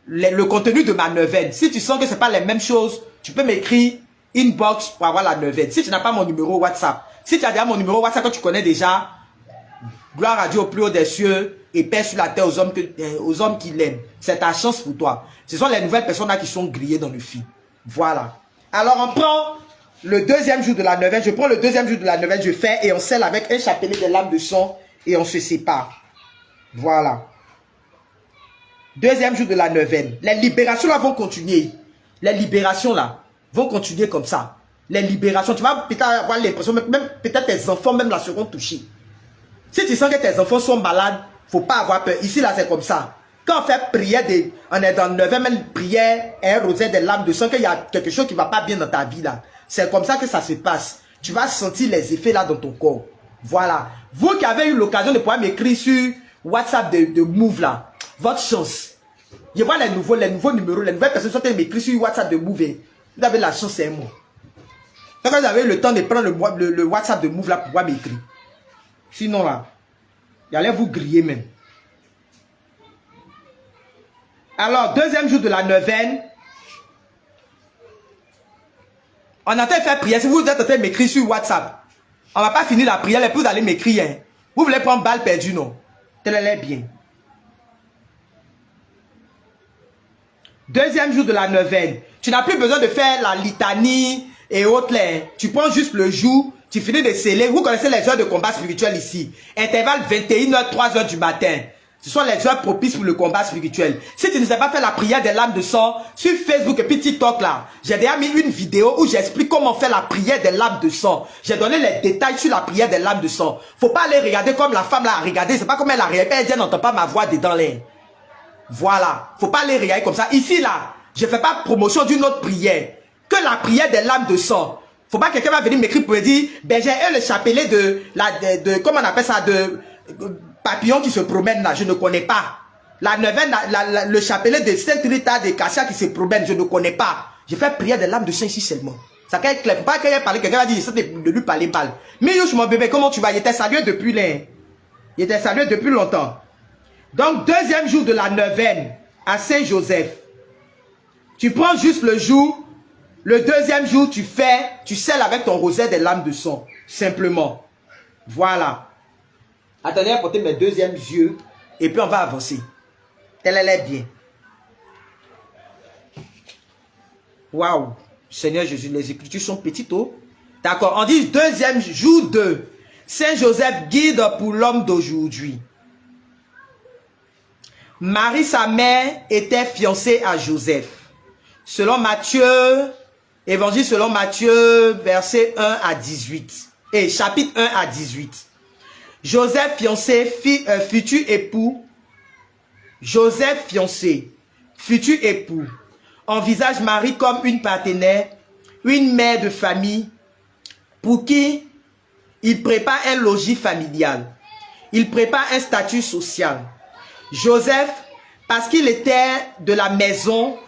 le contenu de ma neuvaine. Si tu sens que ce n'est pas les mêmes choses, tu peux m'écrire inbox pour avoir la neuvaine. Si tu n'as pas mon numéro WhatsApp, si tu as déjà mon numéro WhatsApp que tu connais déjà, gloire à Dieu au plus haut des cieux et paix sur la terre aux hommes qui l'aiment. C'est ta chance pour toi. Ce sont les nouvelles personnes là qui sont grillées dans le film. Voilà. Alors on prend le 2e jour de la neuvaine. Je prends le 2e jour de la neuvaine, je fais et on scelle avec un chapelet des lames de sang et on se sépare. Voilà. 2e jour de la neuvaine. Les libérations là vont continuer. Les libérations là vont continuer comme ça. Les libérations, tu vas peut-être avoir l'impression, même peut-être tes enfants même là seront touchés. Si tu sens que tes enfants sont malades, faut pas avoir peur. Ici là c'est comme ça. Quand on fait prière, on est dans le 9e prière, un rosaire des lames de sang, qu'il y a quelque chose qui va pas bien dans ta vie là. C'est comme ça que ça se passe. Tu vas sentir les effets là dans ton corps. Voilà. Vous qui avez eu l'occasion de pouvoir m'écrire sur WhatsApp de Move là, votre chance. Je vois les nouveaux numéros, les nouvelles personnes sont en m'écrire sur WhatsApp de Move. Vous avez la chance, c'est moi. Quand vous avez eu le temps de prendre le WhatsApp de Move là pour pouvoir m'écrire. Sinon là, il allait vous griller même. Alors, 2e jour de la neuvaine. On a fait prière. Si vous êtes en train de m'écrire sur WhatsApp, on ne va pas finir la prière, et puis vous allez m'écrire. Hein. Vous voulez prendre balle perdue, non? Tenez-les bien. 2e jour de la neuvaine. Tu n'as plus besoin de faire la litanie et autres. Tu prends juste le jour, tu finis de sceller. Vous connaissez les heures de combat spirituel ici. Intervalle 21h, 3h du matin. Ce sont les heures propices pour le combat spirituel. Si tu ne sais pas faire la prière des lames de sang, sur Facebook et puis TikTok là, j'ai déjà mis une vidéo où j'explique comment faire la prière des lames de sang. J'ai donné les détails sur la prière des lames de sang. Faut pas aller regarder comme la femme là a regardé. C'est pas comme elle a regardé. Elle dit, elle n'entend pas ma voix dedans là. Voilà. Faut pas aller regarder comme ça. Ici là, je fais pas promotion d'une autre prière. Que la prière des lames de sang. Faut pas que quelqu'un va venir m'écrire pour me dire, ben j'ai le chapelet comment on appelle ça, papillon qui se promène là, je ne connais pas. La neuvaine, le chapelet de Sainte Rita de Cassia qui se promène, je ne connais pas. Je fais prière des lames de sang ici seulement. Ça peut être clair. Faut pas que quelqu'un parle, quelqu'un va dire, j'essaie de lui parler mal. Mais yo, mon bébé, comment tu vas? Il était salué depuis longtemps. Donc, 2e jour de la neuvaine à Saint-Joseph. Tu prends juste le jour, le 2e jour, tu scelles avec ton rosaire des lames de sang. Simplement. Voilà. Attendez, apporter mes 2e yeux et puis on va avancer. Elle est bien. Waouh. Seigneur Jésus, les écritures sont petites. Oh. D'accord. On dit 2e jour 2. Saint Joseph guide pour l'homme d'aujourd'hui. Marie, sa mère, était fiancée à Joseph. Selon Matthieu, évangile selon Matthieu, verset 1 à 18. Et chapitre 1 à 18. Joseph fiancé, futur époux. Joseph fiancé, futur époux, envisage Marie comme une partenaire, une mère de famille, pour qui il prépare un logis familial. Il prépare un statut social. Joseph, parce qu'il était de la maison,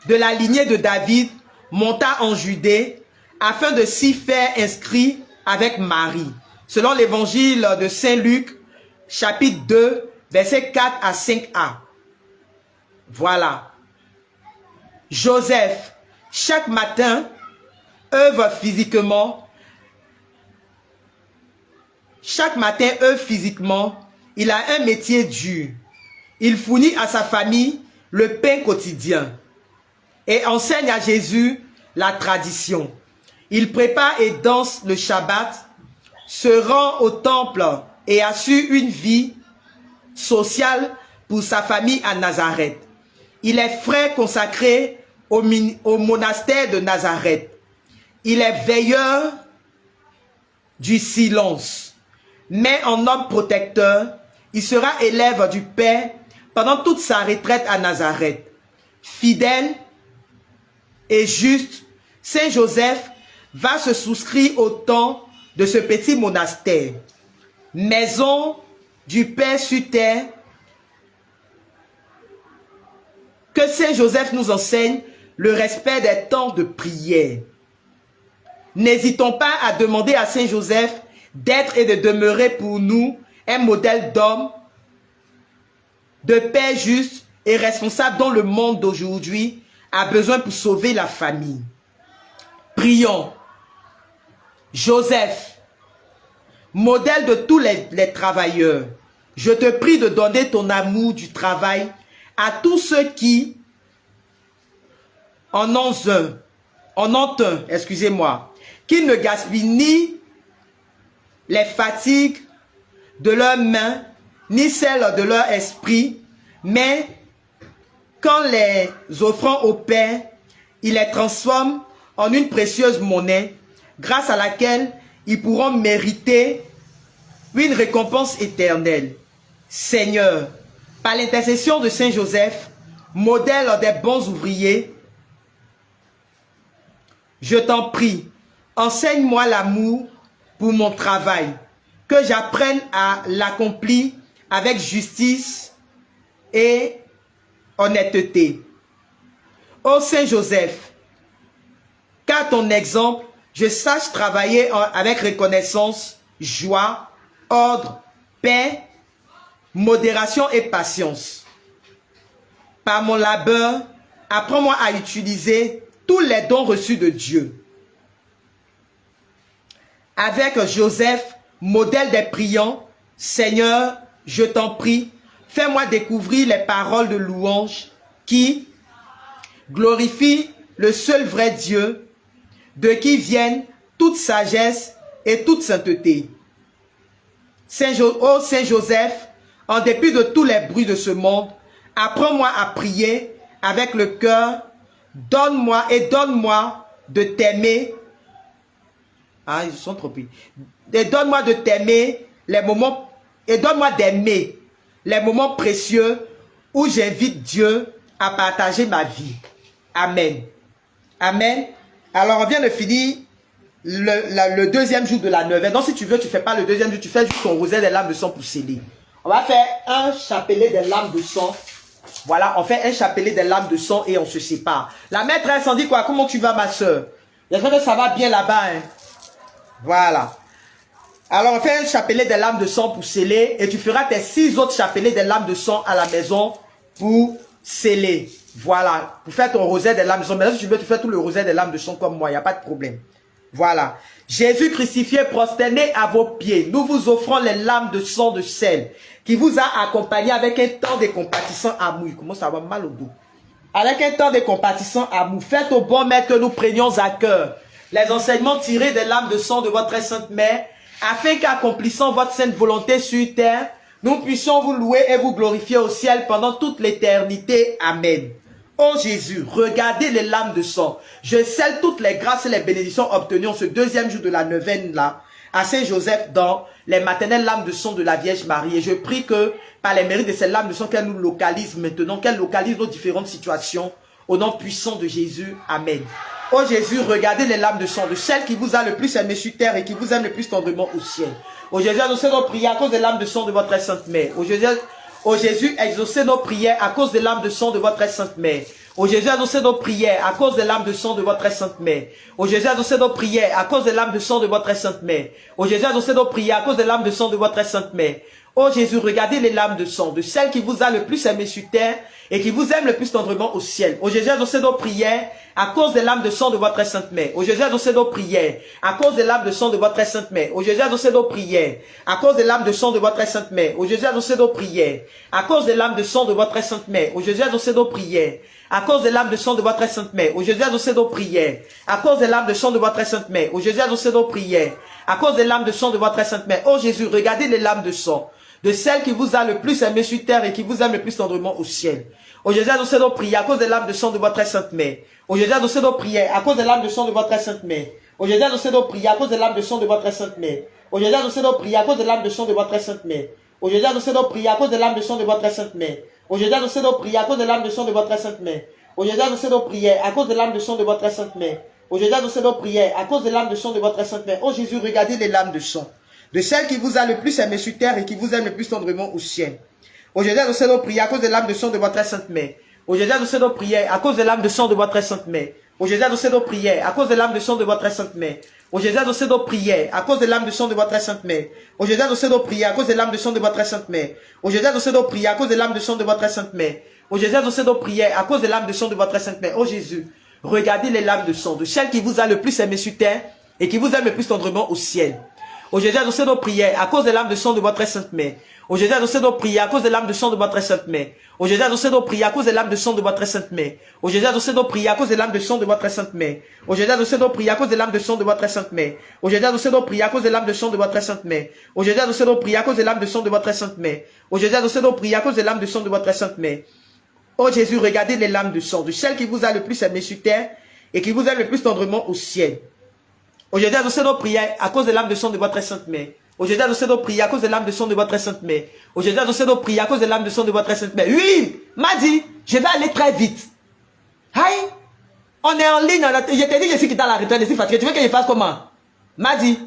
de la lignée de David, monta en Judée, afin de s'y faire inscrit avec Marie. Selon l'évangile de Saint Luc, chapitre 2, versets 4 à 5a. Voilà. Joseph, chaque matin, œuvre physiquement. Chaque matin, œuvre physiquement. Il a un métier dur. Il fournit à sa famille le pain quotidien et enseigne à Jésus la tradition. Il prépare et danse le Shabbat, se rend au temple et assure une vie sociale pour sa famille à Nazareth. Il est frère consacré au monastère de Nazareth. Il est veilleur du silence, mais en homme protecteur, il sera élève du Père pendant toute sa retraite à Nazareth. Fidèle et juste, Saint Joseph va se souscrire au temps de ce petit monastère, maison du Père sur terre, que Saint Joseph nous enseigne le respect des temps de prière. N'hésitons pas à demander à Saint Joseph d'être et de demeurer pour nous un modèle d'homme, de père juste et responsable dont le monde d'aujourd'hui a besoin pour sauver la famille. Prions. Joseph, modèle de tous les travailleurs, je te prie de donner ton amour du travail à tous ceux qui en ont un, excusez-moi, qui ne gaspillent ni les fatigues de leurs mains, ni celles de leur esprit, mais quand les offrant au Père, il les transforme en une précieuse monnaie, grâce à laquelle ils pourront mériter une récompense éternelle. Seigneur, par l'intercession de Saint Joseph, modèle des bons ouvriers, je t'en prie, enseigne-moi l'amour pour mon travail, que j'apprenne à l'accomplir avec justice et honnêteté. Ô Saint Joseph, qu'à ton exemple, je sache travailler avec reconnaissance, joie, ordre, paix, modération et patience. Par mon labeur, apprends-moi à utiliser tous les dons reçus de Dieu. Avec Joseph, modèle des priants, Seigneur, je t'en prie, fais-moi découvrir les paroles de louange qui glorifient le seul vrai Dieu, de qui viennent toute sagesse et toute sainteté. Ô Saint Joseph, en dépit de tous les bruits de ce monde, apprends-moi à prier avec le cœur. Donne-moi de t'aimer. Ah, ils sont trop pris. Et donne-moi de t'aimer les moments, et donne-moi d'aimer les moments précieux où j'invite Dieu à partager ma vie. Amen. Amen. Alors, on vient de finir le deuxième jour de la neuvaine. Donc, si tu veux, tu ne fais pas le deuxième jour, tu fais juste ton rosaire des larmes de sang pour sceller. On va faire un chapelet des larmes de sang. Voilà, on fait un chapelet des larmes de sang et on se sépare. La maîtresse, on dit quoi? Comment tu vas, ma soeur? J'espère que ça va bien là-bas. Hein? Voilà. Alors, on fait un chapelet des larmes de sang pour sceller et tu feras tes 6 autres chapelets des larmes de sang à la maison pour sceller. Voilà, pour faire ton rosaire des larmes de sang. Mais si tu veux, tu fais tout le rosaire des larmes de sang comme moi, il n'y a pas de problème. Voilà. Jésus crucifié, prosterné à vos pieds, nous vous offrons les larmes de sang de sel qui vous a accompagné avec un temps de compatissant amour. Comment ça va mal au dos? Avec un temps de compatissant amour, faites au bon maître que nous prenions à cœur les enseignements tirés des larmes de sang de votre Sainte Mère, afin qu'accomplissant votre sainte volonté sur terre, nous puissions vous louer et vous glorifier au ciel pendant toute l'éternité. Amen. Oh Jésus, regardez les larmes de sang. Je scelle toutes les grâces et les bénédictions obtenues en ce deuxième jour de la neuvaine là, à Saint Joseph dans les maternelles larmes de sang de la Vierge Marie. Et je prie que par les mérites de ces larmes de sang qu'elle nous localise maintenant, qu'elle localise nos différentes situations au nom puissant de Jésus. Amen. Oh Jésus, regardez les larmes de sang de celle qui vous a le plus aimé sur terre et qui vous aime le plus tendrement au ciel. Oh Jésus, exaucez nos prières à cause des larmes de sang de votre Sainte Mère. Oh Jésus, exaucez nos prières à cause des larmes de sang de votre Sainte Mère. Oh Jésus, exaucez nos prières à cause des larmes de sang de votre Sainte Mère. Oh Jésus, exaucez nos prières à cause des larmes de sang de votre Sainte Mère. Oh Jésus, exaucez nos prières à cause des larmes de sang de votre Sainte Mère. Oh Jésus, regardez les larmes de sang de celle qui vous a le plus aimé sur terre et qui vous aime le plus tendrement au ciel. Oh Jésus, exaucez nos prières à cause des larmes de sang de votre Sainte Mère. Oh Jésus, exaucez nos prières à cause des larmes de sang de votre Sainte Mère. Oh Jésus, exaucez nos prières à cause des larmes de sang de votre Sainte Mère. Oh Jésus, exaucez nos prières à cause des larmes de sang de votre Sainte Mère. Oh Jésus, exaucez nos prières à cause des larmes de sang de votre Sainte Mère. Oh Jésus, exaucez nos prières à cause des larmes de sang de votre Sainte Mère. Oh Jésus, exaucez nos prières à cause des larmes de sang de votre Sainte Mère. Oh Jésus, regardez les larmes de sang de celle qui vous a le plus aimé sur terre et qui vous aime le plus tendrement au ciel. Aujourd'hui, adossez nos prières à cause de l'âme de sang de votre sainte mère. Aujourd'hui, adossez nos prières à cause de l'âme de sang de votre sainte mère. Aujourd'hui, adossez nos prières à cause de l'âme de sang de votre sainte mère. Aujourd'hui, adossez nos prières à cause de l'âme de sang de votre sainte mère. Aujourd'hui, adossez nos prières à cause de l'âme de sang de votre sainte mère. Aujourd'hui, adossez nos prières à cause de l'âme de sang de votre sainte mère. Aujourd'hui, adossez nos prières à cause de l'âme de sang de votre sainte mère. Aujourd'hui, adossez nos prières à cause de l'âme de sang de votre sainte mère. Oh Jésus, regardez les lames de sang de celle qui vous a le plus aimé sur terre et qui vous aime le plus tendrement au ciel. Aujourd'hui, adossez nos prières à cause de l'âme de sang de votre sainte mère. Aujourd'hui, adossez nos prières à cause de l'âme de sang de votre sainte mère. Aujourd'hui, adossez nos prières à cause de l'âme de sang de votre sainte mère. Aujourd'hui, adossez nos prières à cause de l'âme de sang de votre sainte mère. Aujourd'hui, adossez nos prières à cause de l'âme de sang de votre sainte mère. Aujourd'hui, adossez nos prières à cause de l'âme de sang de votre sainte mère. Aujourd'hui, adossez nos prières à cause de l'âme de sang de votre sainte mère. Oh Jésus, regardez les lames de sang de celle qui vous a le plus aimé sur terre et qui vous aime le plus tendrement au ciel. Aujourd'hui, adossez nos prières à cause de l'âme de sang de votre sainte mère. Aujourd'hui, adossez nos prières à cause de l'âme de sang de votre sainte mère. Aujourd'hui, adossez nos prières à cause de l'âme de sang de votre sainte mère. Aujourd'hui, adossez nos prières à cause de l'âme de sang de votre sainte mère. Aujourd'hui, adossez nos prières à cause de l'âme de sang de votre sainte mère. Aujourd'hui, adossez nos prières à cause de l'âme de sang de votre sainte mère. Aujourd'hui, adossez nos prières à cause de l'âme de sang de votre sainte mère. Aujourd'hui, adossez nos prières à cause de l'âme de sang de votre sainte mère. Oh Jésus, regardez les lames de sang de celle qui vous a le plus aimé sur terre et qui vous aime le plus tendrement au ciel. Aujourd'hui, adossez nos prières à cause de l'âme de sang de votre sainte mère. Aujourd'hui, adossez nos prières à cause de l'âme de sang de votre sainte mère. Aujourd'hui, adossez nos prières à cause de l'âme de sang de votre sainte mère. Oui, m'a dit, je vais aller très vite. Aïe, on est en ligne. Je t'ai dit, je suis quitté à la retraite, je suis fatigué. Tu veux que je fasse comment? M'a dit,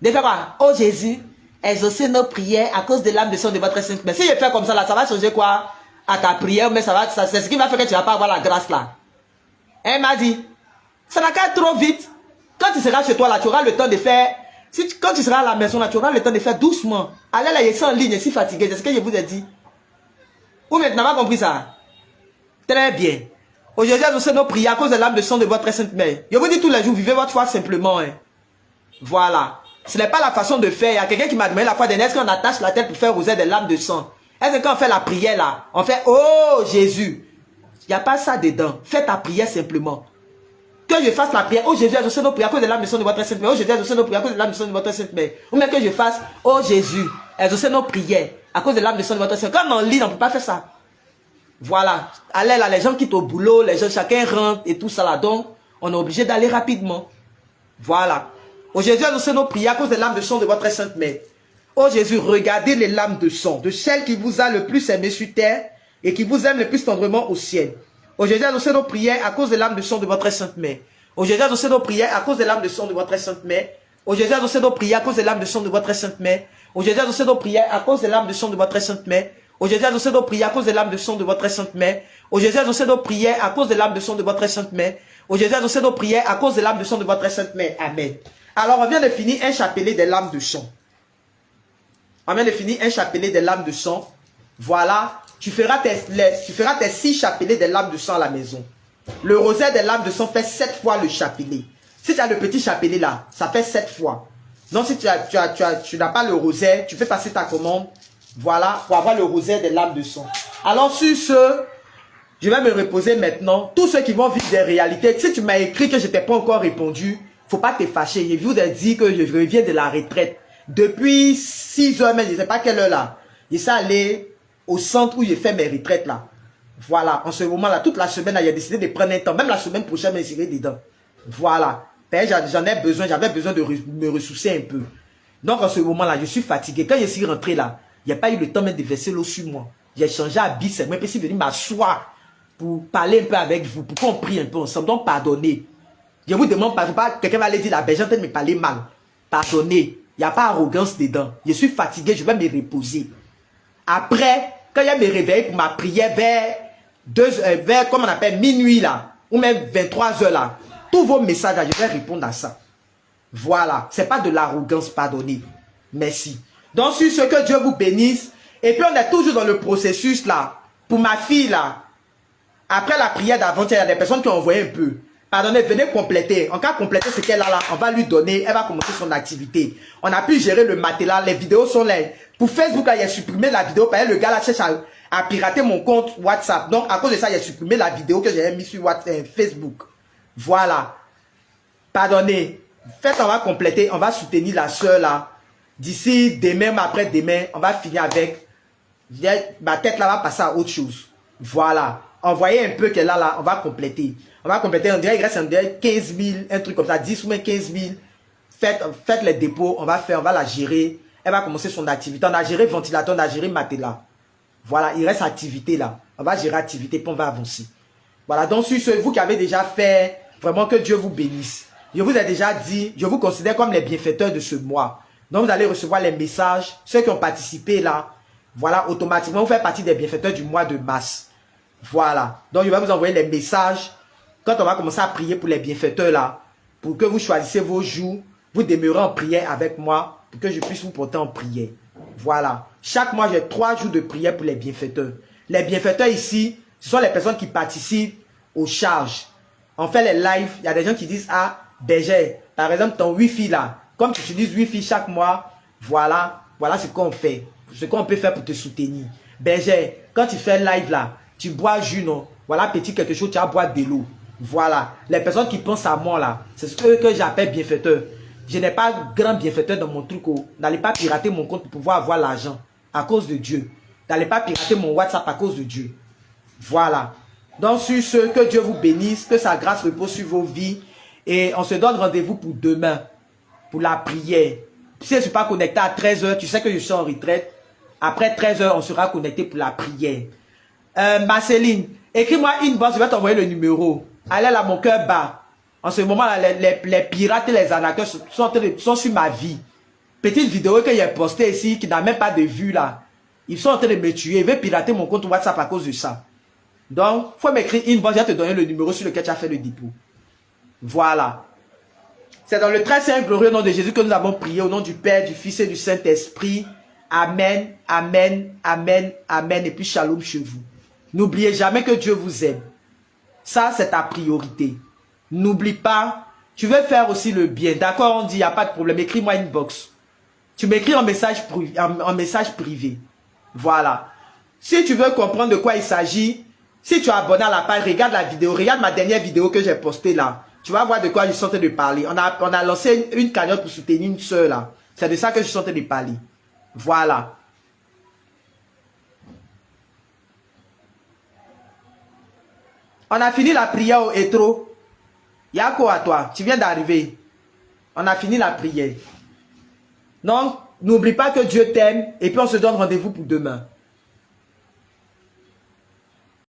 de faire quoi? Oh Jésus, exaucez nos prières à cause de l'âme de sang de votre sainte mère. Si je fais comme ça, là, ça va changer quoi à ta prière, mais c'est ce qui va faire que tu ne vas pas avoir la grâce là. Elle m'a dit, ça n'a qu'à être trop vite. Quand tu seras chez toi là, tu auras le temps de faire. Quand tu seras à la maison là, tu auras le temps de faire doucement. Allez là, je suis en ligne, je suis fatigué. C'est ce que je vous ai dit. Ou maintenant, tu n'as pas compris ça? Très bien. Aujourd'hui, adossez nos prières à cause de l'âme de sang de votre sainte mère. Je vous dis tous les jours, vivez votre foi simplement. Hein. Voilà. Ce n'est pas la façon de faire. Il y a quelqu'un qui m'a demandé la fois dernière, est-ce qu'on attache la tête pour faire roser des lames de sang? Est-ce que quand on fait la prière là, on fait oh Jésus? Il n'y a pas ça dedans. Fais ta prière simplement. Que je fasse la prière, oh Jésus, adossez nos prières à cause de l'âme de sang de votre sainte mère. Oh Jésus, adossez nos prières à cause de l'âme de sang de votre sainte mère. Ou bien que je fasse, oh Jésus, adossez nos prières à cause de l'âme de sang de votre sainte mère. Quand on lit, on ne peut pas faire ça. Voilà. Allez là, les gens quittent au boulot, les gens, chacun rentre et tout ça là. Donc, on est obligé d'aller rapidement. Voilà. Oh Jésus, adossez nos prières à cause de l'âme de sang de votre sainte mère. Oh Jésus, regardez les lames de sang de celle qui vous a le plus aimé sur terre et qui vous aime le plus tendrement au ciel. Oh Jésus, adossez nos prières à cause de l'âme de sang de votre sainte mère. Oh Jésus, adossez nos prières à cause de l'âme de sang de votre sainte mère. Oh Jésus, adossez nos prières à cause de l'âme de sang de votre sainte mère. Oh Jésus, adossez nos prières à cause de l'âme de sang de votre sainte mère. Oh Jésus, adossez nos prières à cause de l'âme de sang de votre sainte mère. Oh Jésus, adossez nos prières à cause de l'âme de sang de votre sainte mère. Oh Jésus, adossez nos prières à cause de l'âme de sang de votre sainte mère. Amen. Alors, on vient de finir un chapelet des lames de sang. On vient de finir un chapelet des lames de sang. Voilà. Tu feras tes 6 chapelets des lames de sang à la maison. Le rosaire des lames de sang fait 7 fois le chapelet. Si tu as le petit chapelet là, ça fait 7 fois. Donc si tu n'as pas le rosaire, tu peux passer ta commande. Voilà, pour avoir le rosaire des lames de sang. Alors sur ce, je vais me reposer maintenant. Tous ceux qui vont vivre des réalités, si tu m'as écrit que je t'ai pas encore répondu, faut pas te fâcher. Je vous ai dit que je reviens de la retraite. Depuis 6 heures, mais je ne sais pas quelle heure là. Je suis allé au centre où je fais mes retraites là. Voilà, en ce moment-là, toute la semaine, j'ai décidé de prendre un temps. Même la semaine prochaine, je serai dedans. Voilà. J'en ai besoin, j'avais besoin de me ressourcer un peu. Donc en ce moment-là, je suis fatigué. Quand je suis rentré là, il n'y a pas eu le temps même de verser l'eau sur moi. J'ai changé à bis, moi je suis venu m'asseoir pour parler un peu avec vous, pour qu'on prie un peu ensemble. Donc pardonnez. Je vous demande pas, quelqu'un va aller dire la belle, j'ai en train de me parler mal. Pardonnez. Il n'y a pas arrogance dedans. Je suis fatigué, je vais me reposer. Après, quand je me réveille pour ma prière vers comme on appelle, minuit là, ou même 23 heures là, tous vos messages là, je vais répondre à ça. Voilà, c'est pas de l'arrogance, pardonnez. Merci. Donc sur ce, que Dieu vous bénisse. Et puis on est toujours dans le processus là, pour ma fille là. Après la prière d'avant-hier, il y a des personnes qui ont envoyé un peu. Pardonnez, venez compléter. En cas de compléter ce qu'elle a là, on va lui donner, elle va commencer son activité. On a pu gérer le matelas, les vidéos sont là. Pour Facebook, là, il a supprimé la vidéo, parce que le gars là cherche à pirater mon compte WhatsApp. Donc à cause de ça, il a supprimé la vidéo que j'ai mis sur Facebook. Voilà. Pardonnez. Faites, on va compléter, on va soutenir la soeur là. D'ici demain, mais après-demain, on va finir avec... Ma tête là va passer à autre chose. Voilà. Envoyez un peu qu'elle a là, on va compléter. On va compléter, on dirait qu'il reste 15 000, un truc comme ça, 10 ou même 15 000. Faites les dépôts, on va la gérer. Elle va commencer son activité. On a géré ventilateur, on a géré matelas. Voilà, il reste activité là. On va gérer activité, puis on va avancer. Voilà, donc sur ce, vous qui avez déjà fait, vraiment que Dieu vous bénisse. Je vous ai déjà dit, je vous considère comme les bienfaiteurs de ce mois. Donc vous allez recevoir les messages. Ceux qui ont participé là, voilà, automatiquement, vous faites partie des bienfaiteurs du mois de mars. Voilà. Donc je vais vous envoyer les messages. Quand on va commencer à prier pour les bienfaiteurs là, pour que vous choisissez vos jours, vous demeurez en prière avec moi, pour que je puisse vous porter en prière. Voilà. Chaque mois, j'ai 3 jours de prière pour les bienfaiteurs. Les bienfaiteurs ici, ce sont les personnes qui participent aux charges. On fait les lives, il y a des gens qui disent, ah, Berger, par exemple, ton Wi-Fi là, comme tu utilises Wi-Fi chaque mois, voilà ce qu'on fait. Ce qu'on peut faire pour te soutenir. Berger, quand tu fais live là, tu bois jus, non? Voilà, petit quelque chose, tu vas boire de l'eau. Voilà. Les personnes qui pensent à moi là, c'est ce que j'appelle bienfaiteur. Je n'ai pas grand bienfaiteur dans mon truc. N'allez pas pirater mon compte pour pouvoir avoir l'argent. À cause de Dieu. N'allez pas pirater mon WhatsApp à cause de Dieu. Voilà. Donc sur ce, que Dieu vous bénisse, que sa grâce repose sur vos vies. Et on se donne rendez-vous pour demain, pour la prière. Si je ne suis pas connecté à 13 h, tu sais que je suis en retraite. Après 13 h, on sera connecté pour la prière. Marceline, écris-moi inbox, je vais t'envoyer le numéro. Allez là, mon cœur bat. En ce moment, là, les pirates et les arnaqueurs sont sur ma vie. Petite vidéo que j'ai postée ici, qui n'a même pas de vue là. Ils sont en train de me tuer. Ils veulent pirater mon compte WhatsApp à cause de ça. Donc, il faut m'écrire inbox, je vais te donner le numéro sur lequel tu as fait le dépôt. Voilà. C'est dans le très saint et glorieux nom de Jésus que nous avons prié, au nom du Père, du Fils et du Saint-Esprit. Amen, amen, amen, amen. Et puis shalom chez vous. N'oubliez jamais que Dieu vous aime. Ça, c'est ta priorité. N'oublie pas, tu veux faire aussi le bien. D'accord, on dit, il n'y a pas de problème. Écris-moi inbox. Tu m'écris en message privé. Voilà. Si tu veux comprendre de quoi il s'agit, si tu es abonné à la page, regarde la vidéo. Regarde ma dernière vidéo que j'ai postée là. Tu vas voir de quoi je suis en train de parler. On a lancé une cagnotte pour soutenir une soeur là. C'est de ça que je suis en train de parler. Voilà. On a fini la prière au hétéro. Yako à toi, tu viens d'arriver. On a fini la prière. Donc, n'oublie pas que Dieu t'aime et puis on se donne rendez-vous pour demain.